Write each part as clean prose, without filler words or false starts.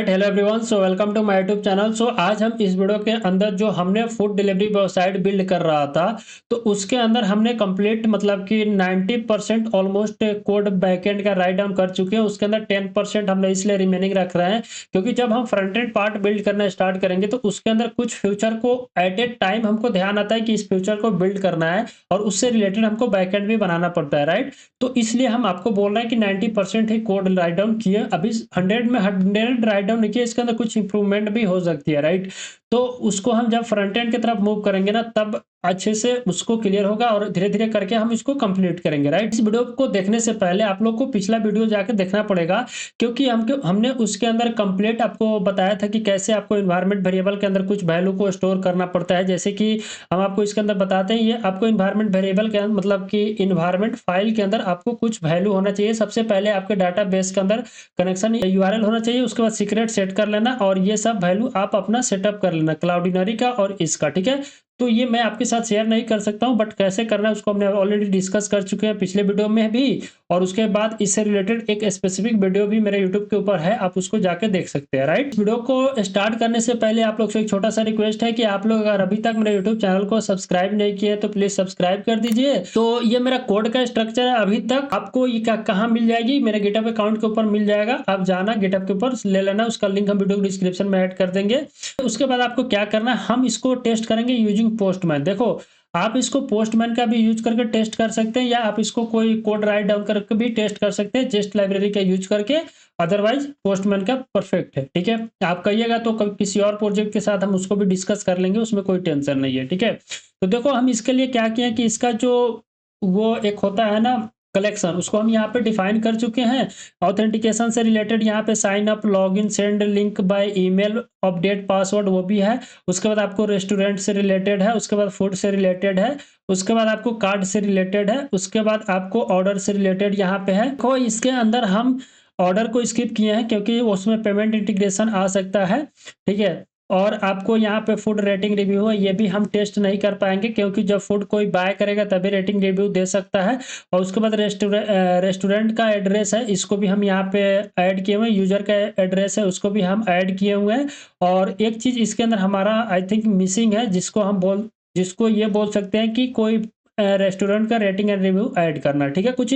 Hello everyone, so welcome to my YouTube channel. So आज हम इस वीडियो के अंदर जो हमने फूड डिलीवरी वेबसाइट बिल्ड कर रहा था, तो उसके अंदर हमने कंप्लीट मतलब कि 90% ऑलमोस्ट कोड बैकएंड का राइट डाउन कर चुके हैं। उसके अंदर 10% हमने इसलिए रिमेनिंग रख रहे हैं क्योंकि जब हम फ्रंट एंड पार्ट बिल्ड करना स्टार्ट करेंगे तो उसके अंदर कुछ फ्यूचर को एट ए टाइम हमको ध्यान आता है कि इस फ्यूचर को बिल्ड करना है और उससे रिलेटेड हमको बैकएंड भी बनाना पड़ता है, राइट। तो इसलिए हम आपको बोल रहे हैं कि 90% ही कोड राइट डाउन किए। अभी 100 में 100 राइट डाउन नहीं किए, इसके अंदर कुछ इंप्रूवमेंट भी हो सकती है, राइट। तो उसको हम जब फ्रंट एंड की तरफ मूव करेंगे ना, तब अच्छे से उसको क्लियर होगा और धीरे धीरे करके हम इसको कंप्लीट करेंगे, राइट। इस वीडियो को देखने से पहले आप लोग को पिछला वीडियो जाकर देखना पड़ेगा क्योंकि हमने उसके अंदर कंप्लीट आपको बताया था कि कैसे आपको इन्वायरमेंट वेरिएबल के अंदर कुछ वैल्यू को स्टोर करना पड़ता है। जैसे कि हम आपको इसके अंदर बताते हैं, ये आपको इन्वायरमेंट वेरिएबल के अंदर मतलब कि इन्वायरमेंट फाइल के अंदर आपको कुछ वैल्यू होना चाहिए। सबसे पहले आपके डाटाबेस के अंदर कनेक्शन यूआरएल होना चाहिए, उसके बाद सीक्रेट सेट कर लेना और ये सब वैल्यू आप अपना सेटअप कर लेना क्लाउडिनरी का और इसका, ठीक है। तो ये मैं आपके साथ शेयर नहीं कर सकता हूं, बट कैसे करना है उसको हमने ऑलरेडी डिस्कस कर चुके हैं पिछले वीडियो में भी। और उसके बाद इससे रिलेटेड एक स्पेसिफिक वीडियो भी मेरे यूट्यूब के ऊपर है, आप उसको जाके देख सकते हैं, राइट। वीडियो को स्टार्ट करने से पहले आप लोग से एक छोटा सा रिक्वेस्ट है कि आप लोग अगर अभी तक मेरे यूट्यूब चैनल को सब्सक्राइब नहीं किए तो प्लीज सब्सक्राइब कर दीजिए। तो ये मेरा कोड का स्ट्रक्चर है। अभी तक आपको ये कहाँ मिल जाएगी, मेरे गिटहब अकाउंट के ऊपर मिल जाएगा। आप जाना गिटहब के ऊपर ले लेना, उसका लिंक हम वीडियो डिस्क्रिप्शन में ऐड कर देंगे। उसके बाद आपको क्या करना है, हम इसको टेस्ट करेंगे यूजिंग पोस्टमैन। देखो, आप इसको पोस्टमैन का भी यूज करके टेस्ट कर सकते हैं या आप इसको कोई कोड राइट डाउन करके भी टेस्ट कर सकते हैं जेस्ट लाइब्रेरी का यूज करके। अदरवाइज पोस्टमैन का परफेक्ट है, ठीक है। आप कहिएगा तो किसी और प्रोजेक्ट के साथ हम उसको भी डिस्कस कर लेंगे, उसमें कोई टेंशन नहीं है, ठीक है। तो देखो, हम इसके लिए क्या किए कि इसका जो वो एक होता है ना कलेक्शन, उसको हम यहाँ पे डिफाइन कर चुके हैं। ऑथेंटिकेशन से रिलेटेड यहाँ पे sign up, login, send link by email, update password वो भी है। उसके बाद आपको रेस्टोरेंट से रिलेटेड है, उसके बाद फूड से रिलेटेड है, उसके बाद आपको कार्ड से रिलेटेड है, उसके बाद आपको ऑर्डर से रिलेटेड यहाँ पे है। तो इसके अंदर हम ऑर्डर को स्किप किए हैं क्योंकि उसमें पेमेंट इंटीग्रेशन आ सकता है, ठीक है। और आपको यहाँ पे फूड रेटिंग रिव्यू है, ये भी हम टेस्ट नहीं कर पाएंगे क्योंकि जब फूड कोई बाय करेगा तभी रेटिंग रिव्यू दे सकता है। और उसके बाद रेस्टोरेंट का एड्रेस है, इसको भी हम यहाँ पे ऐड किए हुए हैं। यूजर का एड्रेस है, उसको भी हम ऐड किए हुए हैं। और एक चीज इसके अंदर हमारा आई थिंक मिसिंग है, जिसको ये बोल सकते हैं कि कोई रेस्टोरेंट का रेटिंग एंड रिव्यू ऐड करना, ठीक है। कुछ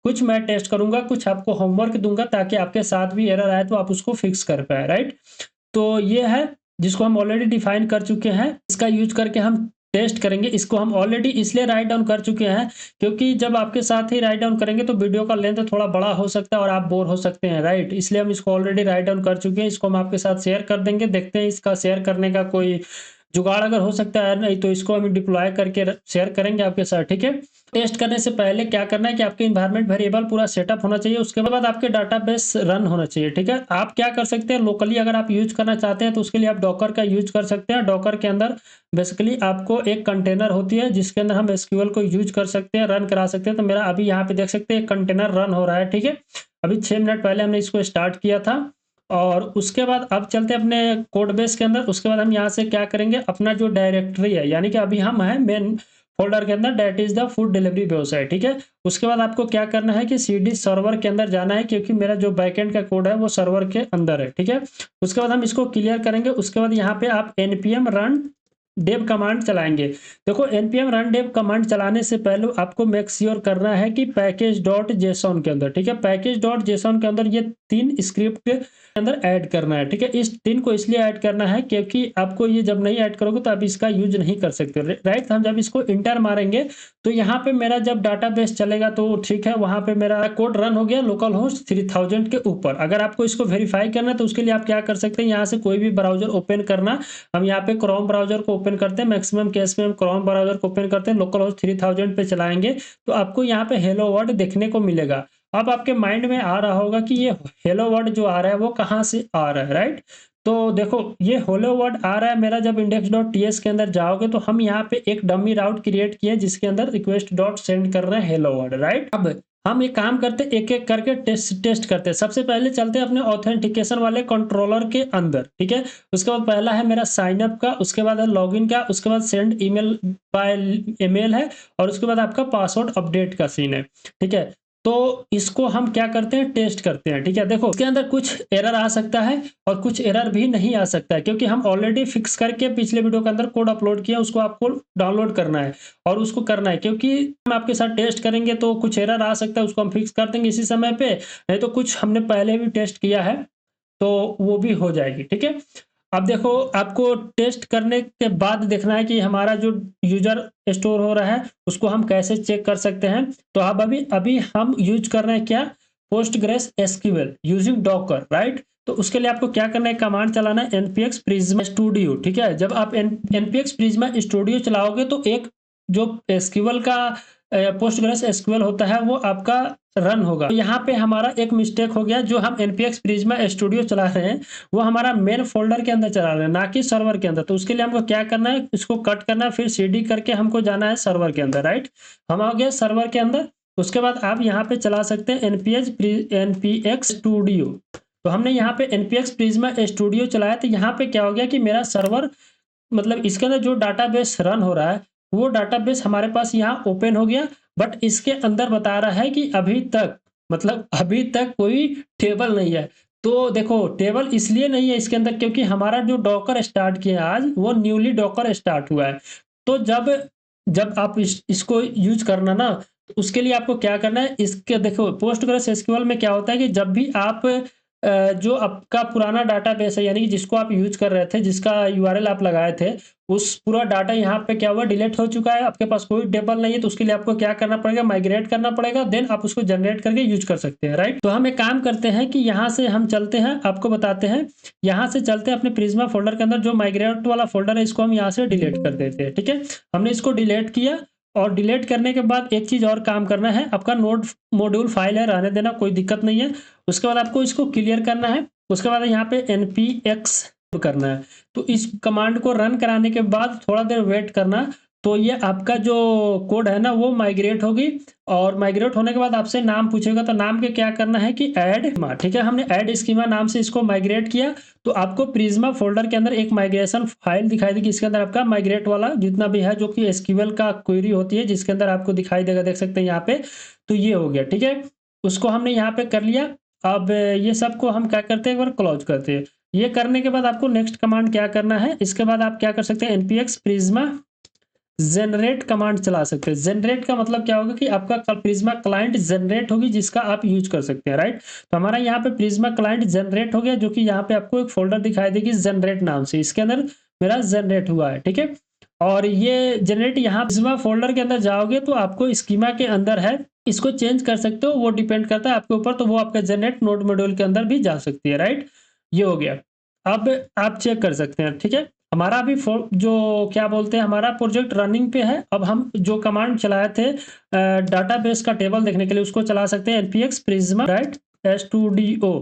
कुछ मैं टेस्ट करूंगा, कुछ आपको होमवर्क दूंगा ताकि आपके साथ भी एरर आए तो आप उसको फिक्स कर पाए, राइट। तो ये है जिसको हम ऑलरेडी डिफाइन कर चुके हैं, इसका यूज करके हम टेस्ट करेंगे। इसको हम ऑलरेडी इसलिए राइट डाउन कर चुके हैं क्योंकि जब आपके साथ ही राइट डाउन करेंगे तो वीडियो का लेंथ थोड़ा बड़ा हो सकता है और आप बोर हो सकते हैं, राइट। इसलिए हम इसको ऑलरेडी राइट डाउन कर चुके हैं। इसको हम आपके साथ शेयर कर देंगे, देखते हैं इसका शेयर करने का कोई जुगाड़ अगर हो सकता है, नहीं तो इसको हम डिप्लॉय करके शेयर करेंगे आपके साथ, ठीक है। टेस्ट करने से पहले क्या करना है कि आपके इन्वायरमेंट वेरिएबल पूरा सेटअप होना चाहिए, उसके बाद आपके डाटाबेस रन होना चाहिए, ठीक है। आप क्या कर सकते हैं, लोकली अगर आप यूज करना चाहते हैं तो उसके लिए आप डॉकर का यूज कर सकते हैं। डॉकर के अंदर बेसिकली आपको एक कंटेनर होती है जिसके अंदर हम एसक्यूएल को यूज कर सकते हैं, रन करा सकते हैं। तो मेरा अभी यहाँ पे देख सकते हैं कंटेनर रन हो रहा है, ठीक है। अभी 6 मिनट पहले हमने इसको स्टार्ट किया था। और उसके बाद अब चलते हैं अपने कोड बेस के अंदर। उसके बाद हम यहाँ से क्या करेंगे, अपना जो डायरेक्टरी है, यानी कि अभी हम हैं मेन फोल्डर के अंदर, that is the food delivery website, ठीक है। उसके बाद आपको क्या करना है कि सीडी सर्वर के अंदर जाना है क्योंकि मेरा जो बैकएंड का कोड है वो सर्वर के अंदर है, ठीक है। उसके बाद हम इसको क्लियर करेंगे। उसके बाद यहाँ पे आप npm run dev कमांड चलाएंगे। देखो, npm run dev कमांड चलाने से पहले आपको मेक श्योर करना है कि पैकेज डॉट जेसॉन के अंदर, ठीक है, पैकेज डॉट जेसॉन के अंदर ये 3 स्क्रिप्ट के अंदर ऐड करना है, ठीक है। इस 3 को इसलिए ऐड करना है क्योंकि आपको ये जब नहीं ऐड करोगे तो आप इसका यूज नहीं कर सकते, राइट। हम जब इसको इंटर मारेंगे तो यहाँ पे मेरा जब डाटाबेस चलेगा तो ठीक है, वहां पे मेरा कोड रन हो गया लोकल होस्ट 3000 के ऊपर। अगर आपको इसको वेरीफाई करना है तो उसके लिए आप क्या कर सकते हैं, यहाँ से कोई भी ब्राउजर ओपन करना। हम यहाँ पे क्रोम ब्राउजर को ओपन करते हैं, मैक्सिमम केस में हम क्रोम ब्राउजर को ओपन करते हैं, लोकल होस्ट 3000 पे चलाएंगे तो आपको यहाँ पे हेलो वर्ल्ड देखने को मिलेगा। अब आपके माइंड में आ रहा होगा कि ये हेलो वर्ड जो आ रहा है वो कहाँ से आ रहा है, राइट। तो देखो, ये हेलो वर्ड आ रहा है मेरा जब index.ts के अंदर जाओगे तो हम यहाँ पे एक डमी राउट क्रिएट किए जिसके अंदर रिक्वेस्ट डॉट सेंड कर रहे हैं हेलो वर्ड, राइट। अब हम एक काम करते एक एक करके टेस्ट करते हैं। सबसे पहले चलते हैं अपने ऑथेंटिकेशन वाले कंट्रोलर के अंदर, ठीक है। उसके बाद पहला है मेरा साइन अप का, उसके बाद है लॉगिन का, उसके बाद सेंड ईमेल बाय ईमेल है और उसके बाद आपका पासवर्ड अपडेट का सीन है, ठीक है। तो इसको हम क्या करते हैं, टेस्ट करते हैं। ठीक है, देखो इसके अंदर कुछ एरर आ सकता है और कुछ एरर भी नहीं आ सकता है, क्योंकि हम ऑलरेडी फिक्स करके पिछले वीडियो के अंदर कोड अपलोड किया, उसको आपको डाउनलोड करना है और उसको करना है, क्योंकि हम आपके साथ टेस्ट करेंगे तो कुछ एरर आ सकता है, उसको हम फिक्स कर देंगे इसी समय पे, नहीं तो कुछ हमने पहले भी टेस्ट किया है तो वो भी हो जाएगी। ठीक है, अब देखो आपको टेस्ट करने के बाद देखना है कि हमारा जो यूजर स्टोर हो रहा है उसको हम कैसे चेक कर सकते हैं। तो अब अभी अभी हम यूज कर रहे हैं क्या, Postgres SQL using Docker, right. तो उसके लिए आपको क्या करना है, कमांड चलाना है npx prisma studio। ठीक है, जब आप npx prisma studio चलाओगे तो एक जो एसक्यूएल का पोस्टग्रेस एसक्यूएल होता है वो आपका रन होगा। तो यहाँ पे हमारा एक मिस्टेक हो गया, जो हम npx prisma studio चला रहे हैं वो हमारा मेन फोल्डर के अंदर चला रहे हैं, ना कि सर्वर के अंदर। तो उसके लिए हमको क्या करना है, इसको कट करना है, फिर cd करके हमको जाना है सर्वर के अंदर, राइट। हम आ गए सर्वर के अंदर। उसके बाद आप यहाँ पे चला सकते हैं npx studio। तो हमने यहाँ पे npx prisma studio चलाया, तो यहाँ पे क्या हो गया कि मेरा सर्वर मतलब इसके अंदर जो डाटाबेस रन हो रहा है वो डाटाबेस हमारे पास यहाँ ओपन हो गया, बट इसके अंदर बता रहा है कि अभी तक मतलब अभी तक कोई टेबल नहीं है। तो देखो टेबल इसलिए नहीं है इसके अंदर क्योंकि हमारा जो डॉकर स्टार्ट किया आज वो न्यूली डॉकर स्टार्ट हुआ है। तो जब जब आप इसको यूज करना ना, तो उसके लिए आपको क्या करना है, इसके देखो पोस्टग्रेस एसक्यूएल में क्या होता है कि जब भी आप जो आपका पुराना डाटाबेस है, यानी कि जिसको आप यूज कर रहे थे, जिसका यूआरएल आप लगाए थे, उस पूरा डाटा यहाँ पे क्या हुआ, डिलीट हो चुका है, आपके पास कोई टेबल नहीं है, तो उसके लिए आपको क्या करना पड़ेगा, माइग्रेट करना पड़ेगा, देन आप उसको जनरेट करके यूज कर सकते हैं, राइट। तो हम एक काम करते हैं कि यहाँ से हम चलते हैं, आपको बताते हैं, यहाँ से चलते हैं अपने प्रिज्मा फोल्डर के अंदर, जो माइग्रेट वाला फोल्डर है इसको हम यहाँ से डिलीट कर देते हैं। ठीक है, हमने इसको डिलीट किया और डिलीट करने के बाद एक चीज और काम करना है, आपका नोड मॉड्यूल फाइल है, रहने देना, कोई दिक्कत नहीं है। उसके बाद आपको इसको क्लियर करना है। उसके बाद यहाँ पे npx करना है। तो इस कमांड को रन कराने के बाद थोड़ा देर वेट करना, तो ये आपका जो कोड है ना वो माइग्रेट होगी, और माइग्रेट होने के बाद आपसे नाम पूछेगा, तो नाम के क्या करना है कि ऐड स्कीमा। ठीक है, हमने ऐड स्कीमा नाम से इसको माइग्रेट किया, तो आपको प्रिज्मा फोल्डर के अंदर एक माइग्रेशन फाइल दिखाई देगी, इसके अंदर आपका माइग्रेट वाला जितना भी है, जो कि एसक्यूएल का क्वेरी होती है, जिसके अंदर आपको दिखाई देगा, देख सकते हैं यहाँ पे। तो ये हो गया, ठीक है, उसको हमने यहाँ पे कर लिया। अब ये सबको हम क्या करते हैं, एक बार क्लोज करते हैं। ये करने के बाद आपको नेक्स्ट कमांड क्या करना है, इसके बाद आप क्या कर सकते हैं, npx prisma जनरेट कमांड चला सकते हैं। जनरेट का मतलब क्या होगा कि आपका प्रिज्मा क्लाइंट जनरेट होगी, जिसका आप यूज कर सकते हैं, राइट। तो हमारा यहाँ पे प्रिज्मा क्लाइंट जनरेट हो गया, जो कि यहाँ पे आपको एक फोल्डर दिखाई देगी जनरेट नाम से, इसके अंदर मेरा जनरेट हुआ है। ठीक है, और ये जनरेट यहाँ प्रिज्मा फोल्डर के अंदर जाओगे तो आपको स्कीमा के अंदर है, इसको चेंज कर सकते हो, वो डिपेंड करता है आपके ऊपर, तो वो आपका जनरेट नोड मॉड्यूल के अंदर भी जा सकती है, राइट। ये हो गया, अब आप चेक कर सकते हैं। ठीक है, हमारा अभी जो क्या बोलते हैं, हमारा प्रोजेक्ट रनिंग पे है। अब हम जो कमांड चलाए थे डाटाबेस का टेबल देखने के लिए, उसको चला सकते हैं npx prisma राइट studio।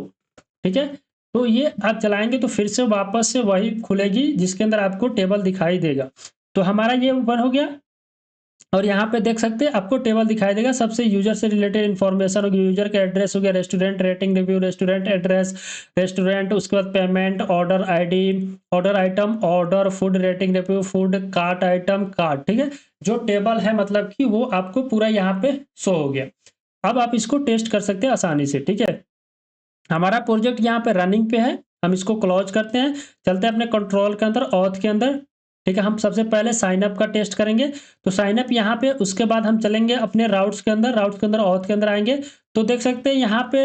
ठीक है, तो ये आप चलाएंगे तो फिर से वापस से वही खुलेगी, जिसके अंदर आपको टेबल दिखाई देगा। तो हमारा ये ओपन हो गया, और यहाँ पे देख सकते हैं आपको टेबल दिखाई देगा, सबसे यूजर से रिलेटेड इन्फॉर्मेशन होगी, यूजर का एड्रेस हो गया, restaurant rating review, restaurant address, restaurant, उसके बाद payment, order ID, order item, order, food rating review, food cart item, cart. ठीक है, जो टेबल है मतलब कि वो आपको पूरा यहाँ पे शो हो गया। अब आप इसको टेस्ट कर सकते हैं आसानी से। ठीक है, हमारा प्रोजेक्ट यहाँ पे रनिंग पे है, हम इसको क्लोज करते हैं, चलते हैं अपने कंट्रोल के अंदर, ऑथ के अंदर। ठीक है, हम सबसे पहले साइन अप का टेस्ट करेंगे, तो साइन अप यहाँ पे, उसके बाद हम चलेंगे अपने राउट्स के अंदर, राउट्स के अंदर ऑथ के अंदर आएंगे, तो देख सकते हैं यहाँ पे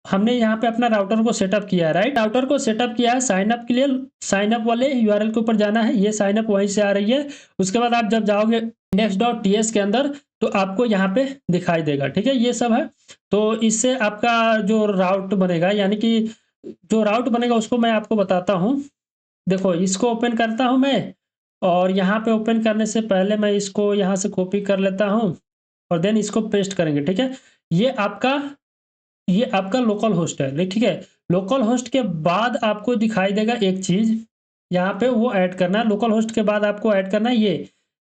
हमने यहाँ पे अपना राउटर को सेटअप किया है, राइट। राउटर को सेटअप किया है, साइन अप के लिए साइन अप वाले यूआरएल के ऊपर जाना है, ये साइन अप वहीं से आ रही है। उसके बाद आप जब जाओगे index.ts के अंदर तो आपको यहाँ पे दिखाई देगा। ठीक है, ये सब है, तो इससे आपका जो राउट बनेगा, यानी कि जो राउट बनेगा उसको मैं आपको बताता हूँ। देखो इसको ओपन करता हूँ मैं, और यहाँ पे ओपन करने से पहले मैं इसको यहाँ से कॉपी कर लेता हूँ, और देन इसको पेस्ट करेंगे। ठीक है, ये आपका लोकल होस्ट है। ठीक है, लोकल होस्ट के बाद आपको दिखाई देगा एक चीज, यहाँ पे वो ऐड करना है। लोकल होस्ट के बाद आपको ऐड करना है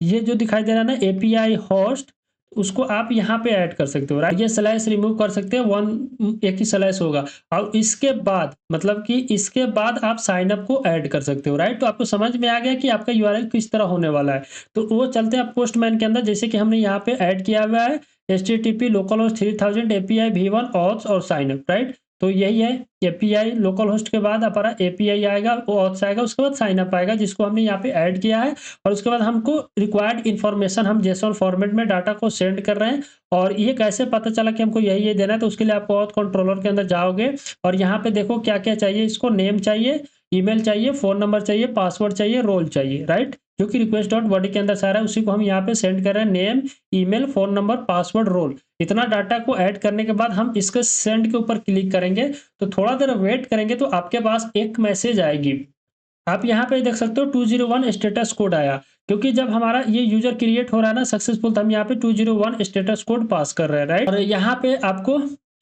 ये जो दिखाई दे रहा है ना एपीआई होस्ट, उसको आप यहाँ पे ऐड कर सकते हो, राइट। ये स्लैश रिमूव कर सकते हैं, एक ही स्लैश होगा, और इसके बाद मतलब कि इसके बाद आप साइन अप को ऐड कर सकते हो, राइट। तो आपको समझ में आ गया कि आपका यूआरएल किस तरह होने वाला है। तो वो चलते हैं पोस्टमैन के अंदर, जैसे कि हमने यहाँ पे ऐड किया हुआ है, http localhost 3000 API v1 auth और साइन अप, राइट। तो यही है एपीआई, लोकल होस्ट के बाद हमारा एपीआई आएगा, वो ऑथ्स आएगा, उसके बाद साइन अप आएगा जिसको हमने यहाँ पे ऐड किया है। और उसके बाद हमको रिक्वायर्ड इन्फॉर्मेशन हम जेसॉन फॉर्मेट में डाटा को सेंड कर रहे हैं। और ये कैसे पता चला कि हमको यही ये देना है, तो उसके लिए आप ऑथ कंट्रोलर के अंदर जाओगे और यहाँ पे देखो क्या क्या चाहिए। इसको नेम चाहिए, ईमेल चाहिए, फोन नंबर चाहिए, पासवर्ड चाहिए, रोल चाहिए, राइट, जो कि रिक्वेस्ट डॉट बॉडी के अंदर सारा है, उसी को हम यहाँ पे सेंड कर रहे हैं। Name, email, phone number, password, role, इतना डाटा को ऐड करने के बाद हम इसके सेंड के ऊपर क्लिक करेंगे। तो थोड़ा देर वेट करेंगे तो आपके पास एक मैसेज आएगी। आप यहाँ पे देख सकते हो 201 स्टेटस कोड आया, क्योंकि जब हमारा ये यूजर क्रिएट हो रहा है ना सक्सेसफुल, तो हम यहाँ पे 201 स्टेटस कोड पास कर रहे हैं, राइट। और यहाँ पे आपको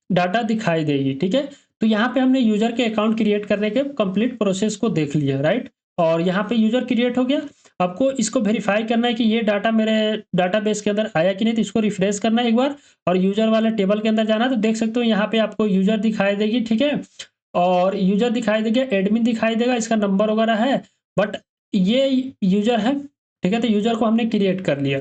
डाटा दिखाई देगी, ठीक है। तो यहाँ पे हमने यूजर के अकाउंट क्रिएट करने के कंप्लीट प्रोसेस को देख लिया, राइट। और यहाँ पे यूजर क्रिएट हो गया। आपको इसको वेरीफाई करना है कि ये डाटा मेरे डाटाबेस के अंदर आया कि नहीं, तो इसको रिफ्रेश करना है एक बार और यूजर वाले टेबल के अंदर जाना। तो देख सकते हो यहाँ पे आपको यूजर दिखाई देगी, ठीक है। और यूजर दिखाई देगा, एडमिन दिखाई देगा, इसका नंबर वगैरह है, बट ये यूजर है, ठीक है। तो यूजर को हमने क्रिएट कर लिया।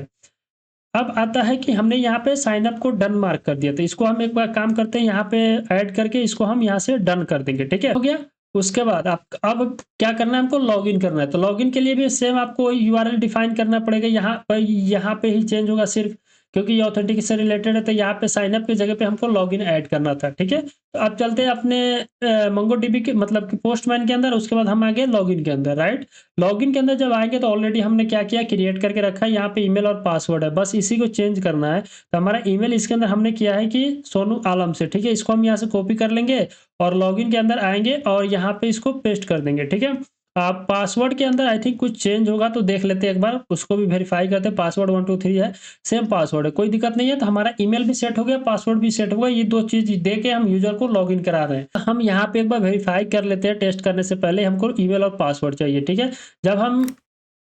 अब आता है कि हमने यहाँ पे साइन अप को डन मार्क कर दिया, तो इसको हम एक बार काम करते हैं, यहाँ पे ऐड करके इसको हम यहाँ से डन कर देंगे, ठीक है, हो गया। उसके बाद आप अब क्या करना है, हमको लॉगिन करना है। तो लॉगिन के लिए भी सेम आपको यूआरएल डिफाइन करना पड़ेगा। यहाँ पे ही चेंज होगा सिर्फ, क्योंकि ये ऑथेंटिकेशन रिलेटेड है। तो यहाँ पे साइन अप की जगह पे हमको लॉगिन ऐड करना था, ठीक है। तो अब चलते हैं अपने मंगोडीबी के मतलब कि पोस्टमैन के अंदर। उसके बाद हम आ गए लॉगिन के अंदर, राइट। लॉगिन के अंदर जब आएंगे तो ऑलरेडी हमने क्या किया, क्रिएट करके रखा है। यहाँ पे ईमेल और पासवर्ड है, बस इसी को चेंज करना है। तो हमारा ईमेल इसके अंदर हमने किया है कि सोनू आलम से, ठीक है। इसको हम यहाँ से कॉपी कर लेंगे और लॉगिन के अंदर आएंगे और यहाँ पे इसको पेस्ट कर देंगे, ठीक है। आप पासवर्ड के अंदर आई थिंक कुछ चेंज होगा, तो देख लेते हैं एक बार, उसको भी वेरीफाई करते हैं। पासवर्ड 1 2 3 है, सेम पासवर्ड है, कोई दिक्कत नहीं है। तो हमारा ईमेल भी सेट हो गया, पासवर्ड भी सेट हो गया। ये दो चीज दे के हम यूजर को लॉगिन करा रहे हैं। हम यहाँ पे एक बार वेरीफाई कर लेते हैं। टेस्ट करने से पहले हमको ईमेल और पासवर्ड चाहिए, ठीक है। जब हम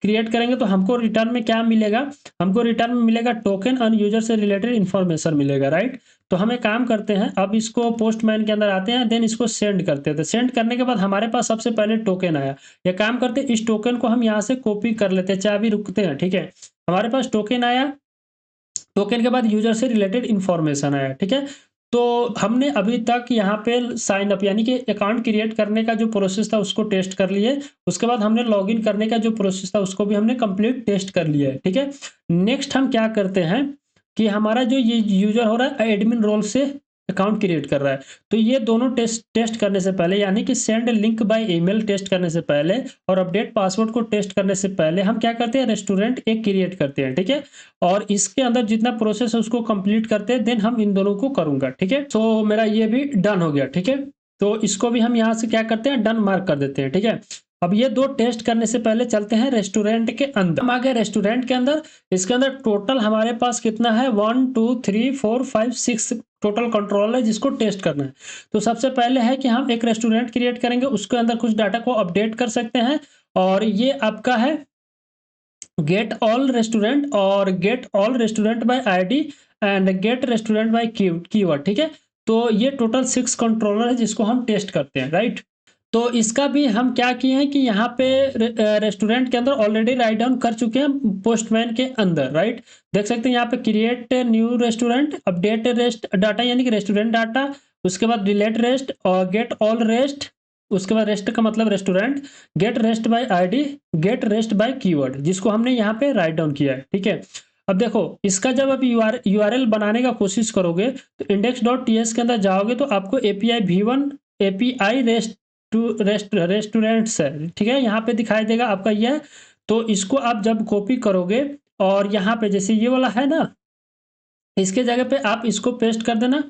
क्रिएट करेंगे तो हमको रिटर्न में क्या मिलेगा, हमको रिटर्न में मिलेगा टोकन और यूजर से रिलेटेड इन्फॉर्मेशन मिलेगा, राइट। तो हम एक काम करते हैं, अब इसको पोस्टमैन के अंदर आते हैं, देन इसको सेंड करते हैं। तो सेंड करने के बाद हमारे पास सबसे पहले टोकन आया। ये काम करते हैं, इस टोकन को हम यहाँ से कॉपी कर लेते हैं, चाहे अभी रुकते हैं, ठीक है। हमारे पास टोकन आया, टोकन के बाद यूजर से रिलेटेड इन्फॉर्मेशन आया, ठीक है। तो हमने अभी तक यहाँ पे साइन अप यानी कि अकाउंट क्रिएट करने का जो प्रोसेस था उसको टेस्ट कर लिए। उसके बाद हमने लॉगिन करने का जो प्रोसेस था उसको भी हमने कंप्लीट टेस्ट कर लिया है, ठीक है। नेक्स्ट हम क्या करते हैं कि हमारा जो ये यूजर हो रहा है एडमिन रोल से अकाउंट क्रिएट कर रहा है। तो ये दोनों टेस्ट करने से पहले, यानी कि send link by email test करने से पहले और अपडेट पासवर्ड को टेस्ट करने से पहले हम क्या करते हैं, रेस्टोरेंट एक क्रिएट करते हैं, ठीक है। और इसके अंदर जितना प्रोसेस है उसको कंप्लीट करते हैं, देन हम इन दोनों को करूंगा, ठीक है। तो मेरा ये भी डन हो गया, ठीक है। तो इसको भी हम यहाँ से क्या करते हैं, डन मार्क कर देते हैं, ठीक है। अब ये दो टेस्ट करने से पहले चलते हैं रेस्टोरेंट के अंदर। हम आ गए रेस्टोरेंट के अंदर। इसके अंदर टोटल हमारे पास कितना है, 1 2 3 4 5 6 टोटल कंट्रोल है जिसको टेस्ट करना है। तो सबसे पहले है कि हम एक रेस्टोरेंट क्रिएट करेंगे, उसके अंदर कुछ डाटा को अपडेट कर सकते हैं। और ये आपका है गेट ऑल रेस्टोरेंट और get all restaurant by ID and get restaurant by keyword, ठीक है। तो ये टोटल 6 कंट्रोलर है जिसको हम टेस्ट करते हैं, राइट। तो इसका भी हम क्या किए हैं कि यहाँ पे रेस्टोरेंट के अंदर ऑलरेडी राइट डाउन कर चुके हैं पोस्टमैन के अंदर, राइट। देख सकते हैं यहाँ पे create new restaurant, update rest data यानी कि रेस्टोरेंट डाटा, उसके बाद डिलीट रेस्ट और गेट ऑल रेस्ट, उसके बाद रेस्ट का मतलब restaurant, get rest by ID, get rest by keyword, जिसको हमने यहाँ पे राइट डाउन किया है, ठीक है। अब देखो इसका जब आप यूआरएल बनाने का कोशिश करोगे तो index.ts के अंदर जाओगे तो आपको एपीआई v1 एपीआई रेस्टोरेंट्स है, ठीक है, यहाँ पे दिखाई देगा आपका यह। तो इसको आप जब कॉपी करोगे और यहाँ पे जैसे ये वाला है ना, इसके जगह पे आप इसको पेस्ट कर देना,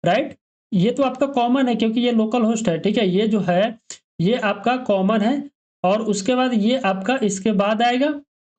राइट। ये तो आपका कॉमन है क्योंकि ये लोकल होस्ट है, ठीक है। ये जो है ये आपका कॉमन है। और उसके बाद ये आपका इसके बाद आएगा।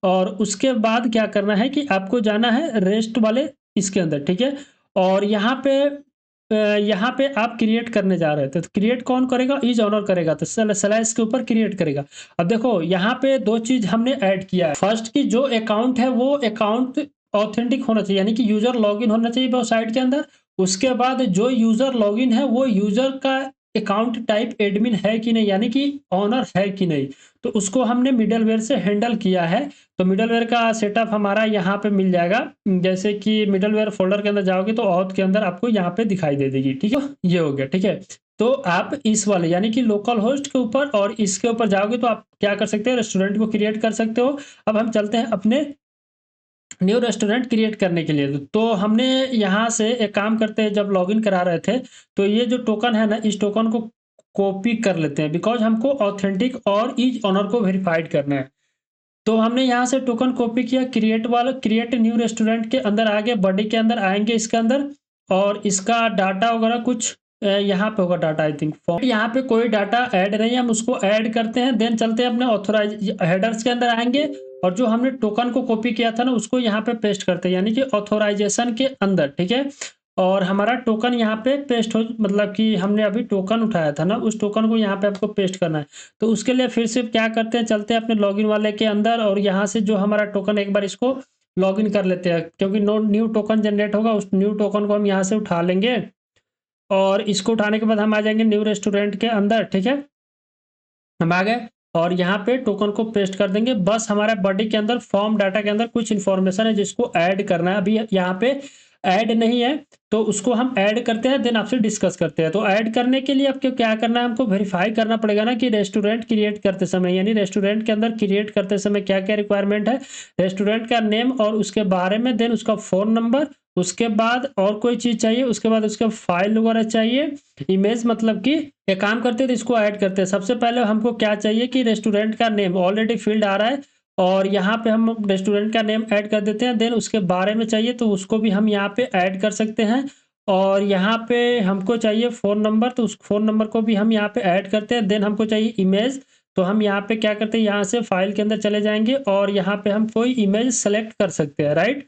और उसके बाद क्या करना है कि आपको जाना है रेस्ट वाले इसके अंदर, ठीक है। और यहाँ पे आप क्रिएट करने जा रहे थे, तो क्रिएट कौन करेगा, इज ऑनर करेगा, तो स्लैश के ऊपर क्रिएट करेगा। अब देखो यहाँ पे दो चीज हमने ऐड किया है। फर्स्ट की जो अकाउंट है वो अकाउंट ऑथेंटिक होना चाहिए, यानी कि यूजर लॉगिन होना चाहिए वो साइट के अंदर। उसके बाद जो यूजर लॉगिन है वो यूजर का अकाउंट टाइप एडमिन है कि नहीं, यानी कि ओनर है कि नहीं, तो उसको हमने मिडलवेयर से हैंडल किया है। तो मिडलवेयर का सेटअप हमारा यहाँ पे मिल जाएगा। जैसे कि मिडलवेयर फ़ोल्डर के अंदर जाओगे तो ऑथ के अंदर आपको यहाँ पे दिखाई दे देगी, ठीक है? ये हो गया, ठीक है? तो आप इस वाले यानी कि लोकल होस्ट के ऊपर और इसके ऊपर जाओगे तो आप क्या कर सकते हो, रेस्टोरेंट को क्रिएट कर सकते हो। अब हम चलते हैं अपने न्यू रेस्टोरेंट क्रिएट करने के लिए। तो हमने यहाँ से एक काम करते हैं, जब लॉगिन करा रहे थे, तो ये जो टोकन है ना, इस टोकन को कॉपी कर लेते हैं, बिकॉज़ हमको ऑथेंटिक और ईच ओनर को वेरिफाइड करना है। तो हमने यहाँ से टोकन कॉपी किया, क्रिएट वाला, क्रिएट न्यू रेस्टोरेंट के अंदर आगे बॉडी के अंदर आएँगे इसके अंदर, और इसका डाटा वगैरह कुछ यहाँ पे होगा डाटा, आई थिंक फॉर्म, यहाँ पे कोई डाटा ऐड नहीं है, हम उसको ऐड करते हैं। देन चलते हैं अपने ऑथराइज हेडर्स के अंदर आएँगे, और जो हमने टोकन को कॉपी किया था ना, उसको यहाँ पे पेस्ट करते हैं, यानी कि ऑथराइजेशन के अंदर, ठीक है? और हमारा टोकन यहाँ पे पेस्ट हो, मतलब कि हमने अभी टोकन उठाया था ना, उस टोकन को यहाँ पे आपको पेस्ट करना है। तो उसके लिए फिर से क्या करते हैं, चलते हैं अपने लॉगिन वाले के अंदर, और यहाँ से जो हमारा टोकन, एक बार इसको लॉगिन कर लेते हैं, क्योंकि नो न्यू टोकन जनरेट होगा, उस न्यू टोकन को हम यहाँ से उठा लेंगे। और इसको उठाने के बाद हम आ जाएँगे न्यू रेस्टोरेंट के अंदर, ठीक है? हम आ गए, और यहाँ पे टोकन को पेस्ट कर देंगे। बस हमारे बॉडी के अंदर फॉर्म डाटा के अंदर कुछ इन्फॉर्मेशन है जिसको ऐड करना है। अभी यहाँ पे ऐड नहीं है, तो उसको हम ऐड करते हैं, देन आपसे डिस्कस करते हैं। तो ऐड करने के लिए आपको क्या करना है, हमको वेरीफाई करना पड़ेगा ना कि रेस्टोरेंट क्रिएट करते समय, यानी रेस्टोरेंट के अंदर क्रिएट करते समय क्या-क्या रिक्वायरमेंट है। रेस्टोरेंट का नेम और उसके बारे में, देन उसका फ़ोन नंबर, उसके बाद और कोई चीज़ चाहिए, उसके बाद उसका फ़ाइल वगैरह चाहिए, इमेज, मतलब कि एक काम करते हैं तो इसको ऐड करते हैं। सबसे पहले हमको क्या चाहिए कि रेस्टोरेंट का नेम ऑलरेडी फ़ील्ड आ रहा है, और यहाँ पे हम रेस्टोरेंट का नेम ऐड कर देते हैं। देन उसके बारे में चाहिए तो उसको भी हम यहाँ पे ऐड कर सकते हैं, और यहाँ पे हमको चाहिए फ़ोन नंबर, तो उस फ़ोन नंबर को भी हम यहाँ पे ऐड करते हैं। देन हमको चाहिए इमेज, तो हम यहाँ पे क्या करते हैं, यहाँ से फ़ाइल के अंदर चले जाएँगे, और यहाँ पे हम कोई इमेज सेलेक्ट कर सकते हैं, राइट?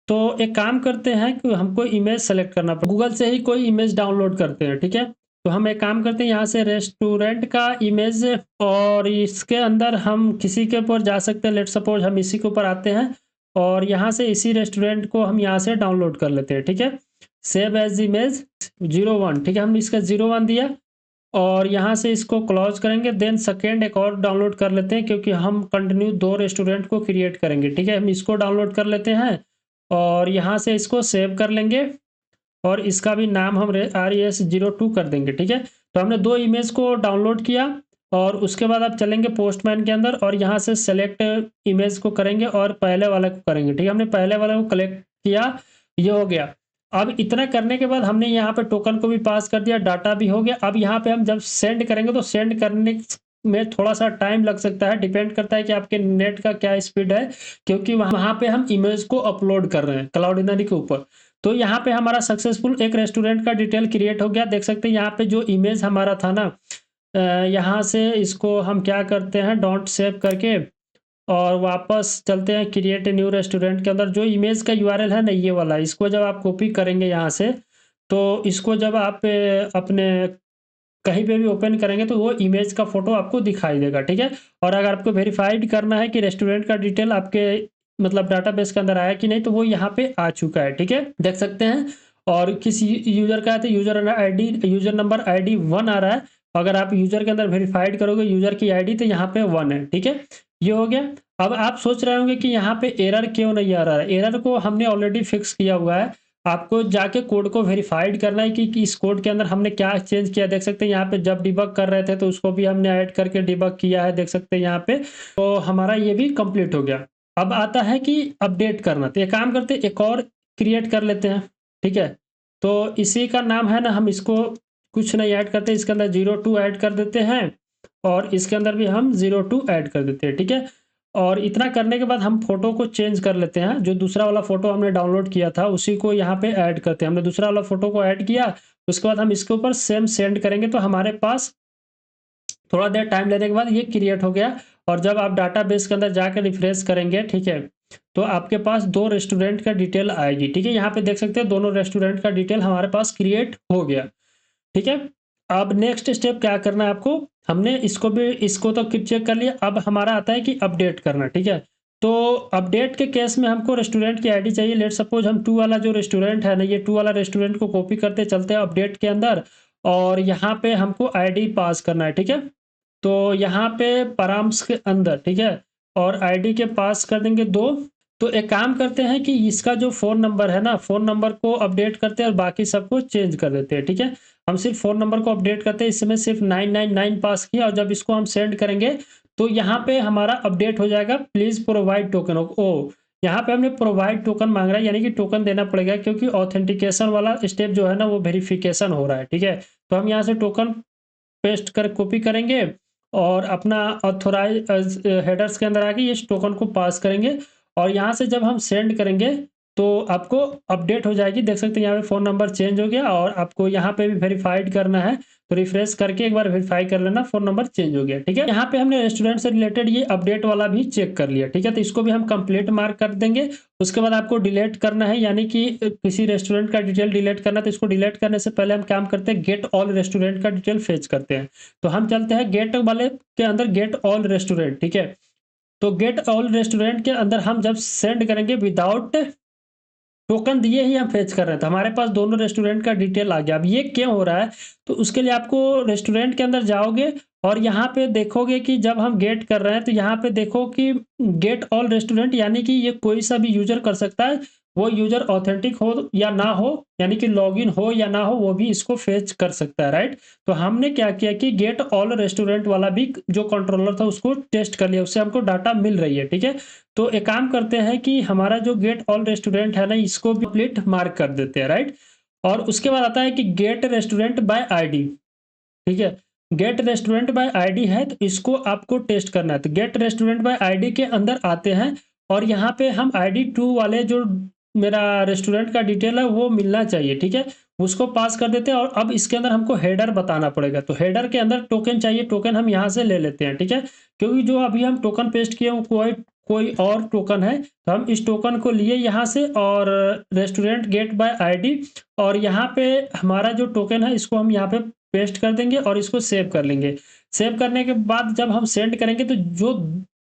तो एक काम करते हैं कि हमको इमेज सेलेक्ट करना गूगल से ही कोई इमेज डाउनलोड करते हैं, ठीक है? तो हम एक काम करते हैं, यहाँ से रेस्टोरेंट का इमेज, और इसके अंदर हम किसी के ऊपर जा सकते हैं, लेट्स सपोज़ हम इसी के ऊपर आते हैं, और यहाँ से इसी रेस्टोरेंट को हम यहाँ से डाउनलोड कर लेते हैं, ठीक है? सेव एज़ इमेज 01, ठीक है? हमने इसका 01 दिया, और यहाँ से इसको क्लोज़ करेंगे। देन सेकंड एक और डाउनलोड कर लेते हैं, क्योंकि हम कंटिन्यू 2 रेस्टोरेंट को क्रिएट करेंगे, ठीक है? हम इसको डाउनलोड कर लेते हैं, और यहाँ से इसको सेव कर लेंगे, और इसका भी नाम हम RES02 कर देंगे, ठीक है? तो हमने 2 इमेज को डाउनलोड किया, और उसके बाद आप चलेंगे पोस्टमैन के अंदर, और यहाँ से सेलेक्ट इमेज को करेंगे, और पहले वाले को करेंगे, ठीक है? हमने पहले वाले को कलेक्ट किया, ये हो गया। अब इतना करने के बाद हमने यहाँ पे टोकन को भी पास कर दिया, डाटा भी हो गया। अब यहाँ पे हम जब सेंड करेंगे तो सेंड करने में थोड़ा-सा टाइम लग सकता है, डिपेंड करता है कि आपके नेट का क्या स्पीड है, क्योंकि वहाँ पे हम इमेज को अपलोड कर रहे हैं क्लाउडीनरी के ऊपर। तो यहाँ पे हमारा सक्सेसफुल एक रेस्टोरेंट का डिटेल क्रिएट हो गया। देख सकते हैं यहाँ पे जो इमेज हमारा था ना, यहाँ से इसको हम क्या करते हैं, डोंट सेव करके, और वापस चलते हैं क्रिएट ए न्यू रेस्टोरेंट के अंदर। जो इमेज का यूआरएल है ना, ये वाला, इसको जब आप कॉपी करेंगे यहाँ से, तो इसको जब आप अपने कहीं पे भी ओपन करेंगे तो वो इमेज का फ़ोटो आपको दिखाई देगा, ठीक है? और अगर आपको वेरिफाइड करना है कि रेस्टोरेंट का डिटेल आपके मतलब डाटाबेस के अंदर आया कि नहीं, तो वो यहाँ पे आ चुका है, ठीक है? देख सकते हैं। और किस यूज़र का है, तो यूज़र नंबर आईडी 1 आ रहा है। अगर आप यूज़र के अंदर वेरिफाइड करोगे यूज़र की आईडी, तो यहाँ पे 1 है, ठीक है? ये हो गया। अब आप सोच रहे होंगे कि यहाँ पे एरर क्यों नहीं आ रहा है? एरर को हमने ऑलरेडी फिक्स किया हुआ है। आपको जाके कोड को वेरिफाइड करना है कि इस कोड के अंदर हमने क्या चेंज किया। देख सकते हैं यहाँ पे जब डिबग कर रहे थे तो उसको भी हमने ऐड करके डिबग किया है, देख सकते हैं यहाँ पे। तो हमारा ये भी कंप्लीट हो गया। अब आता है कि अपडेट करना, तो एक काम करते हैं, एक और क्रिएट कर लेते हैं, ठीक है? तो इसी का नाम है ना, हम इसको कुछ नहीं ऐड करते, इसके अंदर 02 ऐड कर देते हैं, और इसके अंदर भी हम 02 ऐड कर देते हैं, ठीक है? और इतना करने के बाद हम फ़ोटो को चेंज कर लेते हैं। जो दूसरा वाला फ़ोटो हमने डाउनलोड किया था, उसी को यहाँ पे ऐड करते हैं। हमने दूसरा वाला फ़ोटो को ऐड किया, उसके बाद हम इसके ऊपर सेम सेंड करेंगे, तो हमारे पास थोड़ा देर टाइम लेने के बाद ये क्रिएट हो गया। और जब आप डाटाबेस के अंदर जाकर रिफ्रेश करेंगे, ठीक है? तो आपके पास 2 रेस्टोरेंट का डिटेल आएगी, ठीक है? यहाँ पे देख सकते हैं दोनों रेस्टोरेंट का डिटेल हमारे पास क्रिएट हो गया, ठीक है? अब नेक्स्ट स्टेप क्या करना है आपको, हमने इसको तो चेक कर लिया, अब हमारा आता है कि अपडेट करना, ठीक है? तो अपडेट के केस में हमको रेस्टोरेंट की आईडी चाहिए। लेट्स सपोज़ हम 2 वाला जो रेस्टोरेंट है ना, ये 2 वाला रेस्टोरेंट को कॉपी करते चलते हैं अपडेट के अंदर, और यहाँ पे हमको आईडी पास करना है, ठीक है। तो यहाँ पे पैराम्स के अंदर, ठीक है, और आईडी के पास कर देंगे 2। तो एक काम करते हैं कि इसका जो फ़ोन नंबर है ना, फ़ोन नंबर को अपडेट करते हैं और बाकी सबको चेंज कर देते हैं, ठीक है। हम सिर्फ़ फ़ोन नंबर को अपडेट करते हैं, इस समय सिर्फ़ 999 पास किया और जब इसको हम सेंड करेंगे, तो यहाँ पे हमारा अपडेट हो जाएगा, प्लीज़ प्रोवाइड टोकन ओह! यहाँ पे हमने प्रोवाइड टोकन माँग रहा है, यानी कि टोकन देना पड़ेगा क्योंकि ऑथेंटिकेशन वाला स्टेप जो है ना, वो वेरिफ़िकेशन हो रहा है, ठीक है। तो हम यहाँ से टोकन पेस्ट कर कॉपी करेंगे और अपना हेडर्स के अंदर आके इस टोकन को पास करेंगे और यहाँ से जब हम सेंड करेंगे तो आपको अपडेट हो जाएगी। देख सकते हैं यहाँ पे फ़ोन नंबर चेंज हो गया और आपको यहाँ पे भी वेरीफाइड करना है, तो रिफ्रेश करके एक बार वेरीफाई कर लेना, फ़ोन नंबर चेंज हो गया, ठीक है। यहाँ पे हमने रेस्टोरेंट से रिलेटेड ये अपडेट वाला भी चेक कर लिया, ठीक है। तो इसको भी हम कंप्लीट मार्क कर देंगे। उसके बाद आपको डिलीट करना है, यानी कि किसी रेस्टोरेंट का डिटेल डिलीट करना है, तो इसको डिलीट करने से पहले हम काम करते हैं, गेट ऑल रेस्टोरेंट का डिटेल फेच करते हैं। तो हम चलते हैं गेट वाले के अंदर, गेट ऑल रेस्टोरेंट, ठीक है। तो गेट ऑल रेस्टोरेंट के अंदर हम जब सेंड करेंगे विदाउट टोकन दिए ही हम फेच कर रहे थे, हमारे पास दोनों रेस्टोरेंट का डिटेल आ गया। अब ये क्यों हो रहा है? तो उसके लिए आपको रेस्टोरेंट के अंदर जाओगे और यहाँ पे देखोगे कि जब हम गेट कर रहे हैं तो यहाँ पे देखो कि गेट ऑल रेस्टोरेंट, यानी कि ये कोई सा भी यूज़र कर सकता है। वो यूज़र ऑथेंटिक हो या ना हो, यानी कि लॉगिन हो या ना हो, वो भी इसको फेच कर सकता है, राइट? तो हमने क्या किया कि गेट ऑल रेस्टोरेंट वाला भी जो कंट्रोलर था उसको टेस्ट कर लिया, उससे हमको डाटा मिल रही है, ठीक है। तो एक काम करते हैं कि हमारा जो गेट ऑल रेस्टोरेंट है ना, इसको भी कंप्लीट मार्क कर देते हैं, राइट। और उसके बाद आता है कि गेट रेस्टोरेंट बाय आईडी, ठीक है। गेट रेस्टोरेंट बाय आईडी है तो इसको आपको टेस्ट करना है। तो गेट रेस्टोरेंट बाय आईडी के अंदर आते हैं और यहाँ पे हम आईडी 2 वाले जो मेरा रेस्टोरेंट का डिटेल है वो मिलना चाहिए, ठीक है। उसको पास कर देते हैं और अब इसके अंदर हमको हेडर बताना पड़ेगा। तो हेडर के अंदर टोकन चाहिए, टोकन हम यहाँ से ले लेते हैं, ठीक है। क्योंकि जो अभी हम टोकन पेस्ट किए वो कोई कोई और टोकन है, तो हम इस टोकन को लिए यहाँ से और रेस्टोरेंट गेट बाय आईडी, और यहाँ पे हमारा जो टोकन है इसको हम यहाँ पे पेस्ट कर देंगे और इसको सेव कर लेंगे। सेव करने के बाद जब हम सेंड करेंगे तो जो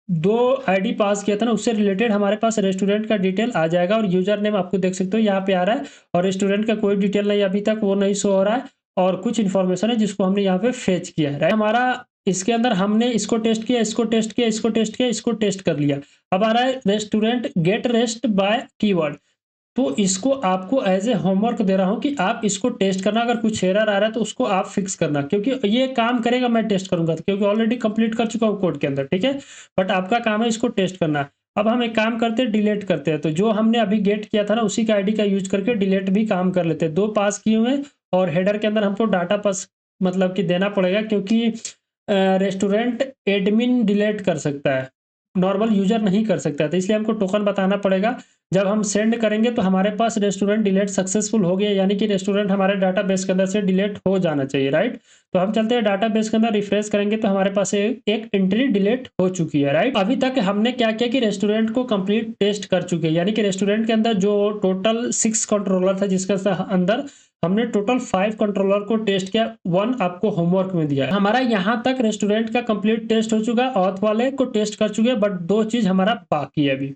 2 आईडी पास किया था ना, उससे रिलेटेड हमारे पास रेस्टोरेंट का डिटेल आ जाएगा और यूज़र नेम आपको देख सकते हो यहाँ पे आ रहा है और रेस्टोरेंट का कोई डिटेल नहीं, अभी तक वो नहीं शो हो रहा है और कुछ इन्फॉर्मेशन है जिसको हमने यहाँ पे फेच किया है, राइट। हमारा इसके अंदर हमने इसको टेस्ट किया, इसको टेस्ट किया, इसको टेस्ट किया, इसको टेस्ट कर लिया। अब आ रहा है restaurant get rest by keyword. तो इसको आपको एज़ ए होमवर्क दे रहा हूँ कि आप इसको टेस्ट करना, अगर कुछ एरर आ रहा है तो उसको आप फिक्स करना, क्योंकि ये काम करेगा, मैं टेस्ट करूँगा तो, क्योंकि ऑलरेडी कंप्लीट कर चुका हूँ कोड के अंदर, ठीक है। बट आपका काम है इसको टेस्ट करना। अब हम एक काम करते हैं, डिलीट करते हैं। तो जो हमने अभी गेट किया था ना, उसी का आईडी का यूज़ करके डिलीट भी काम कर लेते हैं। 2 पास किए हुए हैं और हेडर के अंदर हमको डाटा पास मतलब कि देना पड़ेगा, क्योंकि रेस्टोरेंट एडमिन डिलीट कर सकता है, नॉर्मल यूज़र नहीं कर सकता है, तो इसलिए हमको टोकन बताना पड़ेगा। जब हम सेंड करेंगे तो हमारे पास रेस्टोरेंट डिलीट सक्सेसफुल हो गया, यानी कि रेस्टोरेंट हमारे डाटाबेस के अंदर से डिलीट हो जाना चाहिए, राइट। तो हम चलते हैं डाटाबेस के अंदर, रिफ्रेश करेंगे तो हमारे पास एक एंट्री डिलीट हो चुकी है, राइट। अभी तक हमने क्या किया कि रेस्टोरेंट को कंप्लीट टेस्ट कर चुके हैं, यानी कि रेस्टोरेंट के अंदर जो टोटल 6 कंट्रोलर था, जिसके अंदर हमने टोटल 5 कंट्रोलर को टेस्ट किया, 1 आपको होमवर्क में दिया है। हमारा यहाँ तक रेस्टोरेंट का कंप्लीट टेस्ट हो चुका है, ऑथ वाले को टेस्ट कर चुके हैं, बट 2 चीज़ हमारा बाकी है अभी,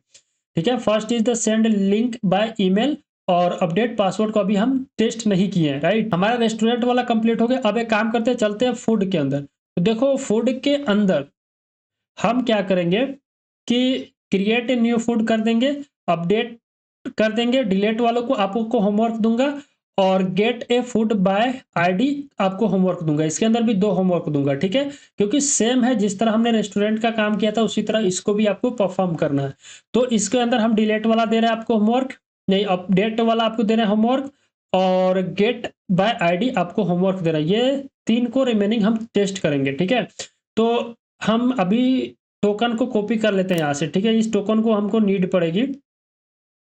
ठीक है। First is the send link by email और अपडेट पासवर्ड को अभी हम टेस्ट नहीं किए हैं, राइट। हमारा रेस्टोरेंट वाला कंप्लीट हो गया। अब एक काम करते हैं, चलते हैं फूड के अंदर। तो देखो फूड के अंदर हम क्या करेंगे कि क्रिएट ए न्यू फूड कर देंगे, अपडेट कर देंगे, डिलीट वालों को आपको होमवर्क दूंगा और gate A food by ID आपको होमवर्क दूंगा। इसके अंदर भी 2 होमवर्क दूंगा, ठीक है, क्योंकि सेम है, जिस तरह हमने रेस्टोरेंट का काम किया था उसी तरह इसको भी आपको परफॉर्म करना है। तो इसके अंदर हम डिलीट वाला दे रहे हैं आपको होमवर्क, नहीं अपडेट वाला आपको दे रहे हैं होमवर्क, और गेट बाय आईडी आपको होमवर्क दे रहा है। ये 3 को रिमेनिंग हम टेस्ट करेंगे, ठीक है। तो हम अभी टोकन को कॉपी कर लेते हैं यहाँ से, ठीक है। इस टोकन को हमको नीड पड़ेगी।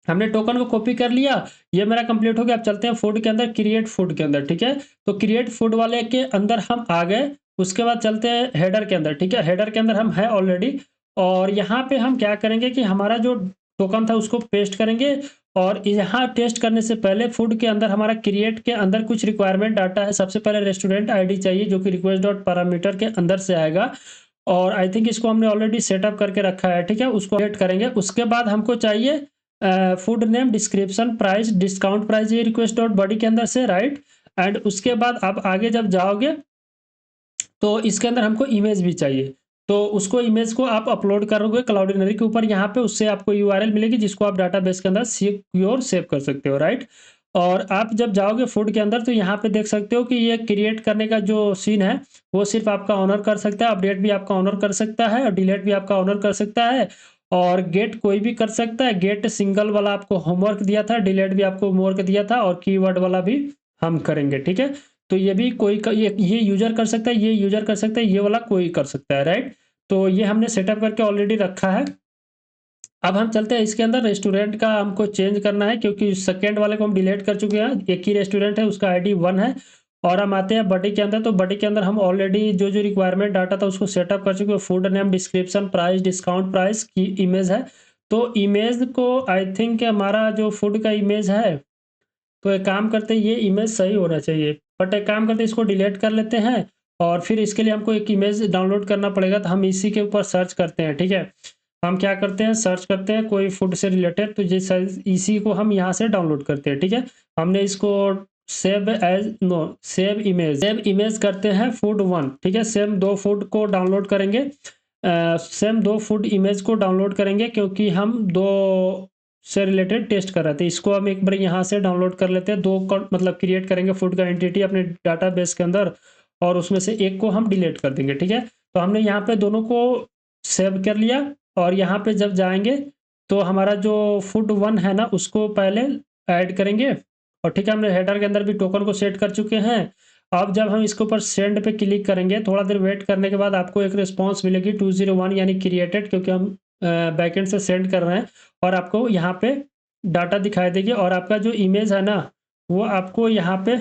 हमने टोकन को कॉपी कर लिया, ये मेरा कंप्लीट हो गया। अब चलते हैं फूड के अंदर, क्रिएट फूड के अंदर, ठीक है। तो क्रिएट फूड वाले के अंदर हम आ गए। उसके बाद चलते हैं हेडर के अंदर, ठीक है। हेडर के अंदर हम है ऑलरेडी, और यहाँ पे हम क्या करेंगे कि हमारा जो टोकन था उसको पेस्ट करेंगे, और यहाँ टेस्ट करने से पहले फूड के अंदर हमारा क्रिएट के अंदर कुछ रिक्वायरमेंट डाटा है। सबसे पहले रेस्टोरेंट आईडी चाहिए, जो कि रिक्वेस्ट डॉट पैरामीटर के अंदर से आएगा, और आई थिंक इसको हमने ऑलरेडी सेटअप करके रखा है, ठीक है। उसको एड करेंगे। उसके बाद हमको चाहिए food name, description, price, discount price, ये रिक्वेस्ट डॉट बॉडी के अंदर से, राइट। एंड उसके बाद आप आगे जब जाओगे तो इसके अंदर हमको इमेज भी चाहिए। तो उसको इमेज को आप अपलोड करोगे क्लाउडीनरी के ऊपर यहाँ पे, उससे आपको यूआरएल मिलेगी जिसको आप डाटाबेस के अंदर सिक्योर सेव कर सकते हो, राइट? और आप जब जाओगे फूड के अंदर तो यहाँ पे देख सकते हो कि ये क्रिएट करने का जो सीन है वो सिर्फ आपका ओनर कर सकता है, अपडेट भी आपका ओनर कर सकता है और डिलीट भी आपका ओनर कर सकता है और गेट कोई भी कर सकता है। गेट सिंगल वाला आपको होमवर्क दिया था, डिलीट भी आपको होमवर्क दिया था और कीवर्ड वाला भी हम करेंगे, ठीक है? तो ये भी ये यूज़र कर सकता है, ये यूज़र कर सकता है, ये वाला कोई कर सकता है, राइट? तो ये हमने सेटअप करके ऑलरेडी रखा है। अब हम चलते हैं इसके अंदर, रेस्टोरेंट का हमको चेंज करना है क्योंकि सेकंड वाले को हम डिलीट कर चुके हैं। एक ही रेस्टोरेंट है, उसका आईडी 1 है। और हम आते हैं बॉडी के अंदर, तो बॉडी के अंदर हम ऑलरेडी जो रिक्वायरमेंट डाटा था उसको सेटअप कर चुके हैं। Food name, description, price, discount price की इमेज है। तो इमेज को आई थिंक हमारा जो फूड का इमेज है, तो एक काम करते हैं, ये इमेज सही होना चाहिए, बट एक काम करते हैं इसको डिलीट कर लेते हैं और फिर इसके लिए हमको एक इमेज डाउनलोड करना पड़ेगा। तो हम इसी के ऊपर सर्च करते हैं, ठीक है? हम क्या करते हैं, सर्च करते हैं कोई फूड से रिलेटेड, तो जैसे इसी को हम यहाँ से डाउनलोड करते हैं, ठीक है? हमने इसको सेव इमेज करते हैं फूड 1, ठीक है? सेम 2 फूड को डाउनलोड करेंगे, सेम 2 फूड इमेज को डाउनलोड करेंगे क्योंकि हम 2 से रिलेटेड टेस्ट कर रहे थे। इसको हम एक बार यहाँ से डाउनलोड कर लेते हैं, 2 मतलब क्रिएट करेंगे फूड का एंटिटी अपने डाटाबेस के अंदर और उसमें से एक को हम डिलीट कर देंगे, ठीक है? तो हमने यहाँ पे दोनों को सेव कर लिया और यहाँ पे जब जाएंगे तो हमारा जो फूड 1 है ना उसको पहले ऐड करेंगे और ठीक है, हमने हेडर के अंदर भी टोकन को सेट कर चुके हैं। अब जब हम इसके ऊपर सेंड पे क्लिक करेंगे, थोड़ा देर वेट करने के बाद आपको एक रिस्पॉन्स मिलेगी 201 यानी क्रिएटेड, क्योंकि हम बैकएंड से सेंड कर रहे हैं और आपको यहाँ पे डाटा दिखाई देगी और आपका जो इमेज है ना वो आपको यहाँ पे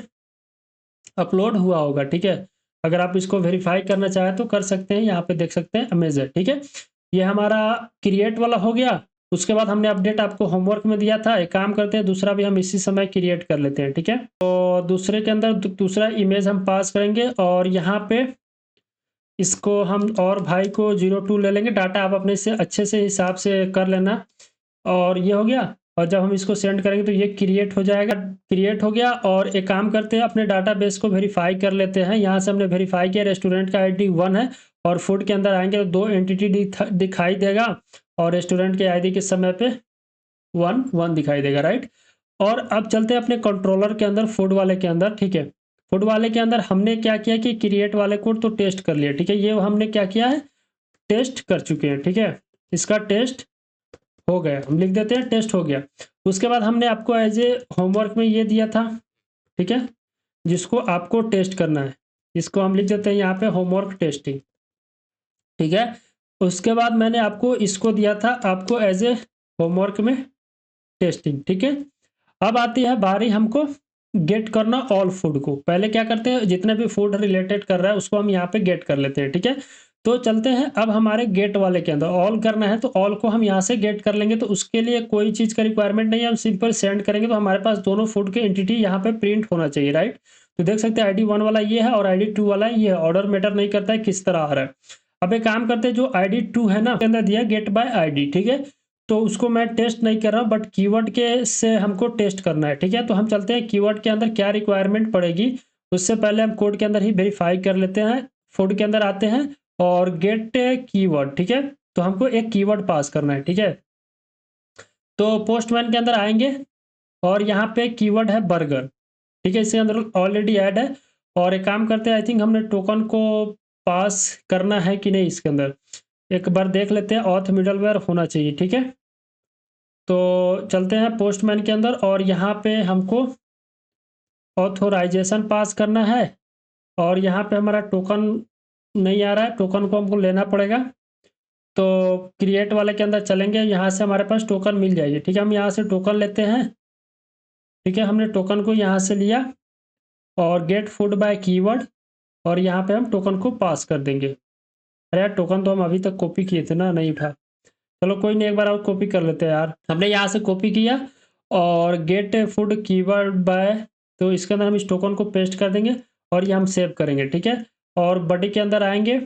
अपलोड हुआ होगा, ठीक है? अगर आप इसको वेरीफाई करना चाहें तो कर सकते हैं, यहाँ पे देख सकते हैं इमेज है, ठीक है? ये हमारा क्रिएट वाला हो गया। उसके बाद हमने अपडेट आपको होमवर्क में दिया था, एक काम करते हैं दूसरा भी हम इसी समय क्रिएट कर लेते हैं, ठीक है? तो दूसरे के अंदर दूसरा इमेज हम पास करेंगे और यहाँ पे इसको हम और भाई को 02 ले लेंगे। डाटा आप अपने से अच्छे से हिसाब से कर लेना। और ये हो गया और जब हम इसको सेंड करेंगे तो ये क्रिएट हो जाएगा। क्रिएट हो गया और एक काम करते हैं अपने डाटाबेस को वेरीफाई कर लेते हैं। यहाँ से हमने वेरीफाई किया, रेस्टोरेंट का आईडी 1 है और फूड के अंदर आएंगे तो 2 एंटिटी दिखाई देगा और रेस्टोरेंट के आईडी के समय पे 1 दिखाई देगा, राइट? और अब चलते हैं अपने कंट्रोलर के अंदर, फूड वाले के अंदर, ठीक है? फूड वाले के अंदर हमने क्या किया कि क्रिएट वाले को तो टेस्ट कर लिया, ठीक है? ये हमने क्या किया है, टेस्ट कर चुके हैं, ठीक है? इसका टेस्ट हो गया, हम लिख देते हैं टेस्ट हो गया। उसके बाद हमने आपको एज ए होमवर्क में ये दिया था, ठीक है? जिसको आपको टेस्ट करना है, इसको हम लिख देते हैं यहाँ पे होमवर्क टेस्टिंग, ठीक है? उसके बाद मैंने आपको इसको दिया था आपको एज ए होमवर्क में टेस्टिंग, ठीक है? अब आती है बारी हमको गेट करना ऑल फूड को। पहले क्या करते हैं, जितने भी फूड रिलेटेड कर रहा है उसको हम यहाँ पे गेट कर लेते हैं, ठीक है? तो चलते हैं अब हमारे गेट वाले के अंदर ऑल करना है, तो ऑल को हम यहाँ से गेट कर लेंगे। तो उसके लिए कोई चीज़ का रिक्वायरमेंट नहीं है, हम सिंपल सेंड करेंगे तो हमारे पास दोनों फूड के एंटिटी यहाँ पे प्रिंट होना चाहिए, राइट? तो देख सकते हैं आईडी 1 वाला ये है और आईडी 2 वाला ये है। ऑर्डर मैटर नहीं करता है किस तरह आ रहा है। अब एक काम करते हैं, जो आईडी 2 है ना, के अंदर दिया गेट बाय आईडी, ठीक है? तो उसको मैं टेस्ट नहीं कर रहा हूँ, बट कीवर्ड के से हमको टेस्ट करना है, ठीक है? तो हम चलते हैं कीवर्ड के अंदर क्या रिक्वायरमेंट पड़ेगी, उससे पहले हम कोड के अंदर ही वेरीफाई कर लेते हैं। फूड के अंदर आते हैं और गेट कीवर्ड, ठीक है? तो हमको एक कीवर्ड पास करना है, ठीक है? तो पोस्टमैन के अंदर आएंगे और यहाँ पे कीवर्ड है बर्गर, ठीक है? इसके अंदर ऑलरेडी ऐड है और एक काम करते हैं, आई थिंक हमने टोकन को पास करना है कि नहीं, इसके अंदर एक बार देख लेते हैं। ऑथ मिडलवेयर होना चाहिए, ठीक है? तो चलते हैं पोस्टमैन के अंदर और यहाँ पे हमको ऑथोराइजेशन पास करना है और यहाँ पे हमारा टोकन नहीं आ रहा है, टोकन को हमको लेना पड़ेगा। तो क्रिएट वाले के अंदर चलेंगे, यहाँ से हमारे पास टोकन मिल जाएगी, ठीक है? हम यहाँ से टोकन लेते हैं, ठीक है? हमने टोकन को यहाँ से लिया और गेट फूड बाय कीवर्ड और यहाँ पे हम टोकन को पास कर देंगे। अरे यार, टोकन तो हम अभी तक कॉपी किए थे ना, नहीं उठा। चलो कोई नहीं, एक बार और कॉपी कर लेते हैं यार। हमने यहाँ से कॉपी किया और गेट फूड कीवर्ड बाय, तो इसके अंदर हम इस टोकन को पेस्ट कर देंगे और ये हम सेव करेंगे, ठीक है? और बॉडी के अंदर आएंगे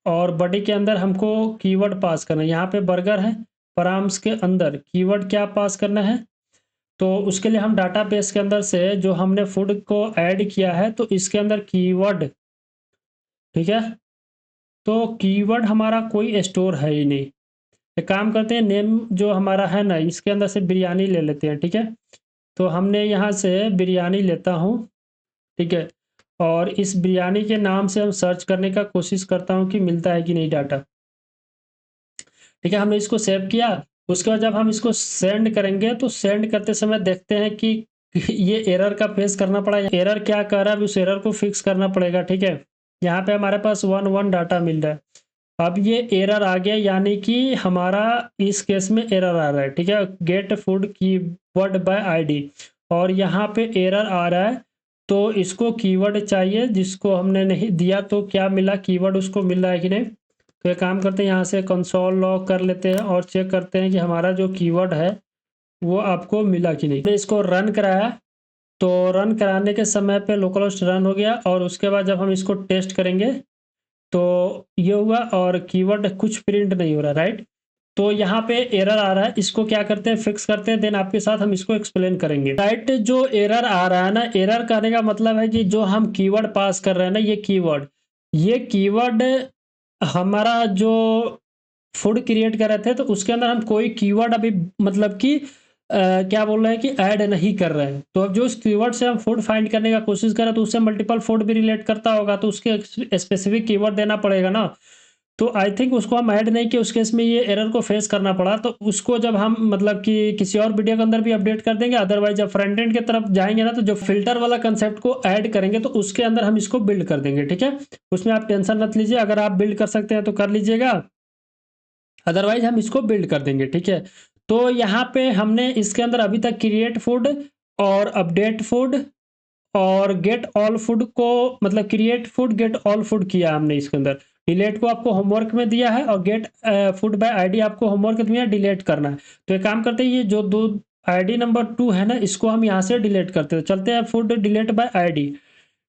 और बॉडी के अंदर हमको कीवर्ड पास करना है। यहाँ पे बर्गर है, पराम्स के अंदर कीवर्ड क्या पास करना है, तो उसके लिए हम डाटाबेस के अंदर से जो हमने फूड को ऐड किया है तो इसके अंदर कीवर्ड, ठीक है, तो कीवर्ड हमारा कोई स्टोर है ही नहीं। एक काम करते हैं, नेम जो हमारा है ना इसके अंदर से बिरयानी ले लेते हैं, ठीक है। तो हमने यहाँ से बिरयानी लेता हूँ, ठीक है, और इस बिरयानी के नाम से हम सर्च करने का कोशिश करता हूँ कि मिलता है कि नहीं डाटा, ठीक है। हमने इसको सेव किया, उसके बाद जब हम इसको सेंड करेंगे तो सेंड करते समय देखते हैं कि ये एरर का फेस करना पड़ा। एरर क्या कह रहा है, अभी उस एरर को फिक्स करना पड़ेगा, ठीक है। यहाँ पे हमारे पास 1 डाटा मिल रहा है। अब ये एरर आ गया, यानी कि हमारा इस केस में एरर आ रहा है, ठीक है, get food keyword bye ID, और यहाँ पे एरर आ रहा है। तो इसको कीवर्ड चाहिए जिसको हमने नहीं दिया, तो क्या मिला, कीवर्ड उसको मिल रहा है कि नहीं। तो एक काम करते हैं, यहाँ से कंसोल लॉग कर लेते हैं और चेक करते हैं कि हमारा जो कीवर्ड है वो आपको मिला कि नहीं। मैंने इसको रन कराया, तो रन कराने के समय पे लोकलहोस्ट रन हो गया, और उसके बाद जब हम इसको टेस्ट करेंगे तो ये हुआ और कीवर्ड कुछ प्रिंट नहीं हो रहा, राइट। तो यहाँ पे एरर आ रहा है, इसको क्या करते हैं, फिक्स करते हैं, देन आपके साथ हम इसको एक्सप्लेन करेंगे। राइट, जो एरर आ रहा है ना, एरर करने का मतलब है कि जो हम कीवर्ड पास कर रहे हैं ना, ये कीवर्ड हमारा जो फूड क्रिएट कर रहे थे तो उसके अंदर हम कोई कीवर्ड अभी मतलब कि क्या बोल रहे हैं कि ऐड नहीं कर रहे हैं। तो अब जो उस कीवर्ड से हम फूड फाइंड करने का कोशिश करें तो उससे मल्टीपल फूड भी रिलेट करता होगा, तो उसके स्पेसिफिक कीवर्ड देना पड़ेगा ना। तो आई थिंक उसको हम ऐड नहीं किए, उस केस में ये एरर को फेस करना पड़ा। तो उसको जब हम मतलब कि किसी और वीडियो के अंदर भी अपडेट कर देंगे, अदरवाइज जब फ्रंट एंड की तरफ जाएंगे ना तो जो फिल्टर वाला कंसेप्ट को ऐड करेंगे तो उसके अंदर हम इसको बिल्ड कर देंगे, ठीक है। उसमें आप टेंशन मत लीजिए, अगर आप बिल्ड कर सकते हैं तो कर लीजिएगा, अदरवाइज हम इसको बिल्ड कर देंगे, ठीक है। तो यहाँ पे हमने इसके अंदर अभी तक क्रिएट फूड और अपडेट फूड और गेट ऑल फूड को मतलब create food get all food किया हमने इसके अंदर। डिलीट को आपको होमवर्क में दिया है और गेट फूड बाय आईडी आपको होमवर्क दिया, डिलीट करना है। तो एक काम करते हैं, ये जो दो आईडी नंबर 2 है ना, इसको हम यहाँ से डिलीट करते हैं। चलते हैं फूड डिलीट बाय आईडी,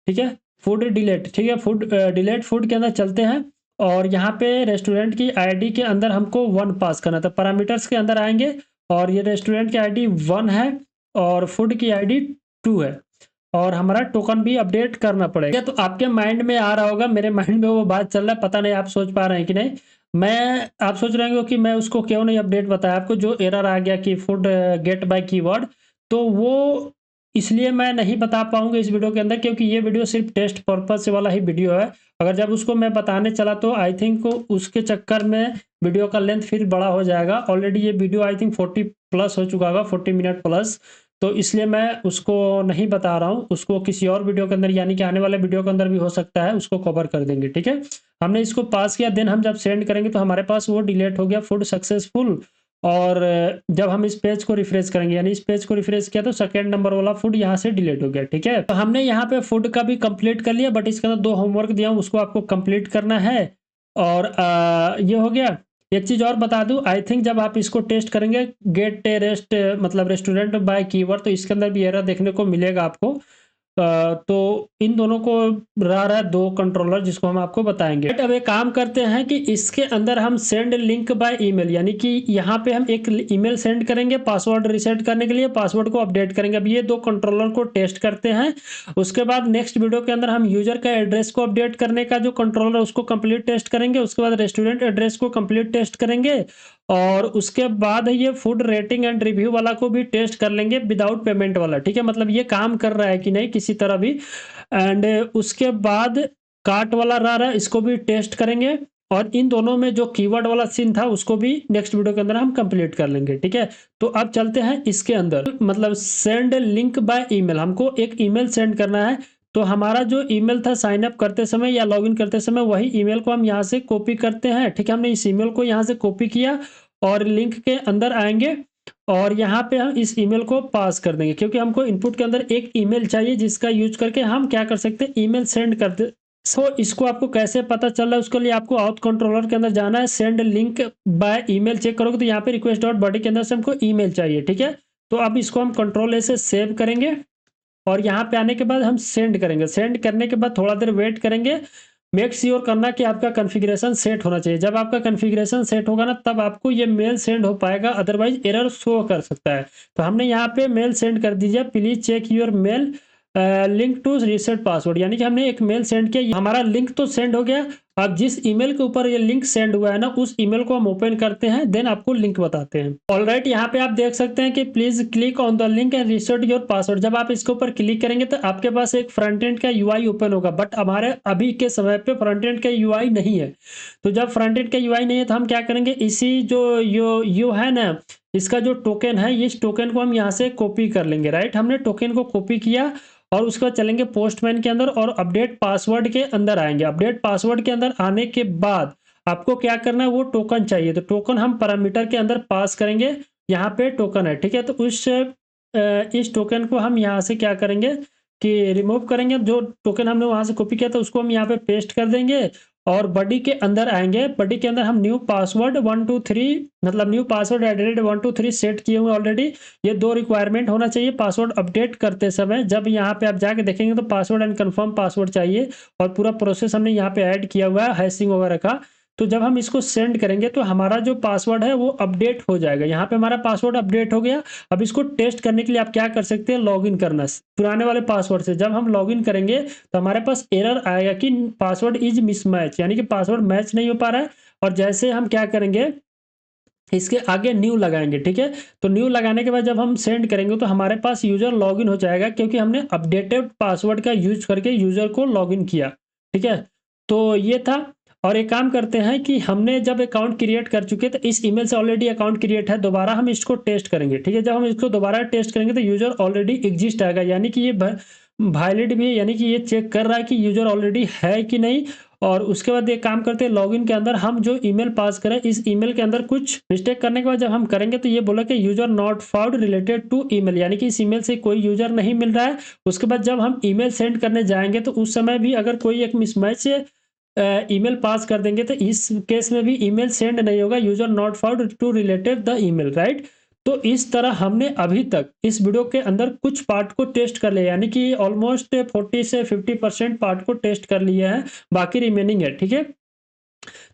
ठीक है, फूड डिलीट, ठीक है, फूड डिलीट फूड के अंदर चलते हैं, और यहाँ पे रेस्टोरेंट की आईडी के अंदर हमको 1 पास करना था। पैरामीटर्स के अंदर आएंगे और ये रेस्टोरेंट की आईडी 1 है और फूड की आईडी 2 है, और हमारा टोकन भी अपडेट करना पड़ेगा। तो आपके माइंड में आ रहा होगा, मेरे माइंड में वो बात चल रहा है, पता नहीं आप सोच पा रहे हैं कि नहीं। आप सोच रहे होंगे कि मैं उसको क्यों नहीं अपडेट बताया आपको, जो एरर आ गया कि फूड गेट बाय कीवर्ड, तो वो इसलिए मैं नहीं बता पाऊंगा इस वीडियो के अंदर, क्योंकि ये वीडियो सिर्फ टेस्ट पर्पज वाला ही वीडियो है। अगर जब उसको मैं बताने चला तो आई थिंक उसके चक्कर में वीडियो का लेंथ फिर बड़ा हो जाएगा। ऑलरेडी ये वीडियो आई थिंक 40 प्लस हो चुका होगा, 40 मिनट प्लस। तो इसलिए मैं उसको नहीं बता रहा हूँ, उसको किसी और वीडियो के अंदर यानी कि आने वाले वीडियो के अंदर भी हो सकता है, उसको कवर कर देंगे, ठीक है। हमने इसको पास किया, देन हम जब सेंड करेंगे तो हमारे पास वो डिलीट हो गया फूड सक्सेसफुल। और जब हम इस पेज को रिफ्रेश करेंगे, यानी इस पेज को रिफ्रेश किया तो सेकेंड नंबर वाला फूड यहाँ से डिलीट हो गया, ठीक है। तो हमने यहाँ पे फूड का भी कंप्लीट कर लिया, बट इसके अंदर 2 होमवर्क दिया हूँ, उसको आपको कंप्लीट करना है। और ये हो गया। एक चीज़ और बता दूं, आई थिंक जब आप इसको टेस्ट करेंगे गेट रेस्ट मतलब रेस्टोरेंट बाय कीवर्ड, तो इसके अंदर भी एरर देखने को मिलेगा आपको। तो इन दोनों को रहा 2 कंट्रोलर जिसको हम आपको बताएंगे। अब एक काम करते हैं कि इसके अंदर हम सेंड लिंक बाय ईमेल, यानी कि यहाँ पे हम एक ईमेल सेंड करेंगे पासवर्ड रीसेट करने के लिए, पासवर्ड को अपडेट करेंगे। अब ये 2 कंट्रोलर को टेस्ट करते हैं, उसके बाद नेक्स्ट वीडियो के अंदर हम यूजर का एड्रेस को अपडेट करने का जो कंट्रोलर है उसको कंप्लीट टेस्ट करेंगे, उसके बाद रेस्टोरेंट एड्रेस को कंप्लीट टेस्ट करेंगे, और उसके बाद ये फूड रेटिंग एंड रिव्यू वाला को भी टेस्ट कर लेंगे विदाउट पेमेंट वाला, ठीक है, मतलब ये काम कर रहा है कि नहीं किसी तरह भी। एंड उसके बाद कार्ट वाला रहा है, इसको भी टेस्ट करेंगे, और इन दोनों में जो कीवर्ड वाला सीन था उसको भी नेक्स्ट वीडियो के अंदर हम कंप्लीट कर लेंगे, ठीक है। तो अब चलते हैं इसके अंदर, मतलब सेंड लिंक बाय ईमेल, हमको एक ईमेल सेंड करना है। तो हमारा जो ईमेल था साइन अप करते समय या लॉगिन करते समय, वही ईमेल को हम यहाँ से कॉपी करते हैं, ठीक है। हमने इस ईमेल को यहाँ से कॉपी किया और लिंक के अंदर आएंगे और यहाँ पे हम इस ईमेल को पास कर देंगे, क्योंकि हमको इनपुट के अंदर एक ईमेल चाहिए जिसका यूज करके हम क्या कर सकते हैं, ईमेल सेंड कर दे। सो इसको आपको कैसे पता चल रहा है, उसके लिए आपको आउथ कंट्रोलर के अंदर जाना है, send link by email check करोगे तो यहाँ पे रिक्वेस्ट डॉट बॉडी के अंदर से हमको ईमेल चाहिए, ठीक है। तो अब इसको हम कंट्रोल ए से सेव करेंगे और यहाँ पे आने के बाद हम सेंड करेंगे। सेंड करने के बाद थोड़ा देर वेट करेंगे, मेक श्योर करना कि आपका कॉन्फ़िगरेशन सेट होना चाहिए। जब आपका कॉन्फ़िगरेशन सेट होगा ना तब आपको ये मेल सेंड हो पाएगा, अदरवाइज़ एरर शो कर सकता है। तो हमने यहाँ पे मेल सेंड कर दीजिए, please check your mail link to reset password, यानी कि हमने एक मेल सेंड किया, हमारा लिंक तो सेंड हो गया। अब जिस ईमेल के ऊपर ये लिंक सेंड हुआ है ना, उस ईमेल को हम ओपन करते हैं, देन आपको लिंक बताते हैं। ऑलराइट, यहाँ पे आप देख सकते हैं कि please click on the link and reset your password. जब आप इसके ऊपर क्लिक करेंगे तो आपके पास एक फ्रंट एंड का यूआई ओपन होगा, बट हमारे अभी के समय पे फ्रंट एंड का यूआई नहीं है। तो जब फ्रंट एंड का यूआई नहीं है तो हम क्या करेंगे, इसी जो यू है ना, इसका जो टोकन है, इस टोकन को हम यहाँ से कॉपी कर लेंगे। राइट, हमने टोकन को कॉपी किया और उसके बाद चलेंगे पोस्टमैन के अंदर और अपडेट पासवर्ड के अंदर आएंगे। अपडेट पासवर्ड के अंदर आने के बाद आपको क्या करना है, वो टोकन चाहिए, तो टोकन हम पैरामीटर के अंदर पास करेंगे। यहाँ पे टोकन है, ठीक है। तो इस टोकन को हम यहाँ से क्या करेंगे कि रिमूव करेंगे। जो टोकन हमने वहां से कॉपी किया था उसको हम यहाँ पे पेस्ट कर देंगे और बॉडी के अंदर आएंगे। बॉडी के अंदर हम न्यू पासवर्ड 123 मतलब न्यू पासवर्ड @123 सेट किए हुए ऑलरेडी। ये 2 रिक्वायरमेंट होना चाहिए पासवर्ड अपडेट करते समय। जब यहाँ पे आप जाके देखेंगे तो पासवर्ड एंड कंफर्म पासवर्ड चाहिए और पूरा प्रोसेस हमने यहाँ पे ऐड किया हुआ है हैशिंग वगैरह का। तो जब हम इसको सेंड करेंगे तो हमारा जो पासवर्ड है वो अपडेट हो जाएगा। यहाँ पे हमारा पासवर्ड अपडेट हो गया। अब इसको टेस्ट करने के लिए आप क्या कर सकते हैं, लॉगिन करना पुराने वाले पासवर्ड से। जब हम लॉगिन करेंगे तो हमारे पास एरर आएगा कि पासवर्ड इज मिसमैच, यानी कि पासवर्ड मैच नहीं हो पा रहा है। और जैसे हम क्या करेंगे, इसके आगे न्यू लगाएंगे, ठीक है। तो न्यू लगाने के बाद जब हम सेंड करेंगे तो हमारे पास यूजर लॉगिन हो जाएगा, क्योंकि हमने अपडेटेड पासवर्ड का यूज करके यूजर को लॉगिन किया, ठीक है। तो ये था। और एक काम करते हैं कि हमने जब अकाउंट क्रिएट कर चुके तो इस ईमेल से ऑलरेडी अकाउंट क्रिएट है, दोबारा हम इसको टेस्ट करेंगे, ठीक है। जब हम इसको दोबारा टेस्ट करेंगे तो यूजर ऑलरेडी एग्जिस्ट आएगा, यानी कि ये वैलिड भी है, यानी कि ये चेक कर रहा है कि यूजर ऑलरेडी है कि नहीं। और उसके बाद एक काम करते हैं, लॉगिन के अंदर हम जो ईमेल पास करें, इस ईमेल के अंदर कुछ मिस्टेक करने के बाद जब हम करेंगे तो ये बोला कि user not found related to email, यानी कि इस ईमेल से कोई यूजर नहीं मिल रहा है। उसके बाद जब हम ईमेल सेंड करने जाएंगे तो उस समय भी अगर कोई एक मिसमैच ईमेल पास कर देंगे तो इस केस में भी ईमेल सेंड नहीं होगा, user not found to related the email. Right, तो इस तरह हमने अभी तक इस वीडियो के अंदर कुछ पार्ट को टेस्ट कर लिया, यानी कि ऑलमोस्ट 40 से 50% पार्ट को टेस्ट कर लिया है, बाकी रिमेनिंग है, ठीक है।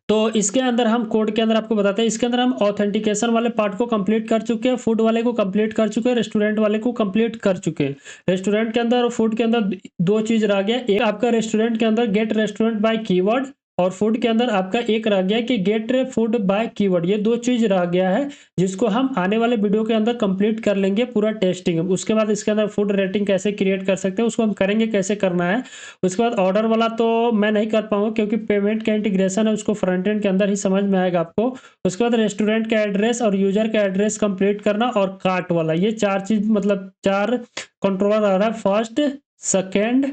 तो इसके अंदर हम कोड के अंदर आपको बताते हैं, इसके अंदर हम ऑथेंटिकेशन वाले पार्ट को कंप्लीट कर चुके हैं, फूड वाले को कंप्लीट कर चुके हैं, रेस्टोरेंट वाले को कंप्लीट कर चुके हैं। रेस्टोरेंट के अंदर और फूड के अंदर 2 चीज रह गया। एक आपका रेस्टोरेंट के अंदर गेट रेस्टोरेंट बाय कीवर्ड, और फूड के अंदर आपका एक रह गया कि गेट फूड बाय कीवर्ड। ये 2 चीज रह गया है जिसको हम आने वाले वीडियो के अंदर कंप्लीट कर लेंगे पूरा टेस्टिंग। उसके बाद इसके अंदर फूड रेटिंग कैसे क्रिएट कर सकते हैं उसको हम करेंगे, कैसे करना है। उसके बाद ऑर्डर वाला तो मैं नहीं कर पाऊंगा क्योंकि पेमेंट का इंटीग्रेशन है, उसको फ्रंट एंड के अंदर ही समझ में आएगा आपको। उसके बाद रेस्टोरेंट का एड्रेस और यूजर का एड्रेस कंप्लीट करना, और कार्ट वाला, ये 4 चीज मतलब 4 कंट्रोलर आ रहा है, फर्स्ट, सेकेंड,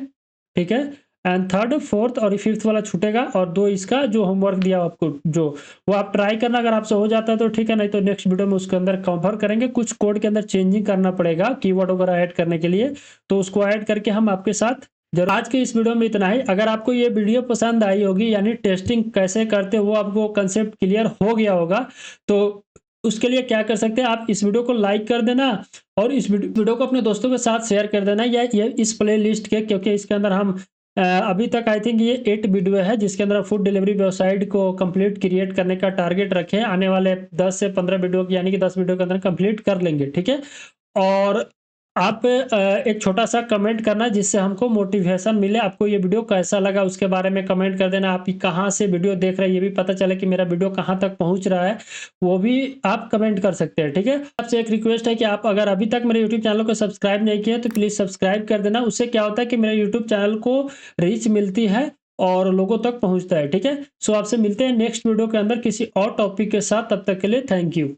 ठीक है, एंड थर्ड, फोर्थ और 5th वाला छूटेगा। और 2 इसका जो होमवर्क दिया आपको, जो वो आप ट्राई करना, अगर आपसे हो जाता है तो ठीक है, नहीं तो नेक्स्ट वीडियो में उसके अंदर कवर करेंगे। कुछ कोड के अंदर चेंजिंग करना पड़ेगा कीवर्ड वगैरह ऐड करने के लिए, तो उसको ऐड करके हम आपके साथ जरूर। आज के इस वीडियो में इतना ही। अगर आपको ये वीडियो पसंद आई होगी, यानी टेस्टिंग कैसे करते वो आपको कंसेप्ट क्लियर हो गया होगा, तो उसके लिए क्या कर सकते हैं, आप इस वीडियो को लाइक कर देना और इस वीडियो को अपने दोस्तों के साथ शेयर कर देना, या ये इस प्ले लिस्ट के, क्योंकि इसके अंदर हम अभी तक आई थिंक ये 8 वीडियो है जिसके अंदर फूड डिलीवरी वेबसाइट को कंप्लीट क्रिएट करने का टारगेट रखे हैं। आने वाले 10 से 15 वीडियो यानी कि 10 वीडियो के अंदर कंप्लीट कर लेंगे, ठीक है। और आप एक छोटा सा कमेंट करना जिससे हमको मोटिवेशन मिले। आपको ये वीडियो कैसा लगा उसके बारे में कमेंट कर देना। आप कहाँ से वीडियो देख रहे हैं ये भी पता चले कि मेरा वीडियो कहाँ तक पहुँच रहा है, वो भी आप कमेंट कर सकते हैं, ठीक है। आपसे एक रिक्वेस्ट है कि आप अगर अभी तक मेरे यूट्यूब चैनल को सब्सक्राइब नहीं किया तो प्लीज़ सब्सक्राइब कर देना। उससे क्या होता है कि मेरे यूट्यूब चैनल को रीच मिलती है और लोगों तक पहुँचता है, ठीक है। सो आपसे मिलते हैं नेक्स्ट वीडियो के अंदर किसी और टॉपिक के साथ, तब तक के लिए थैंक यू।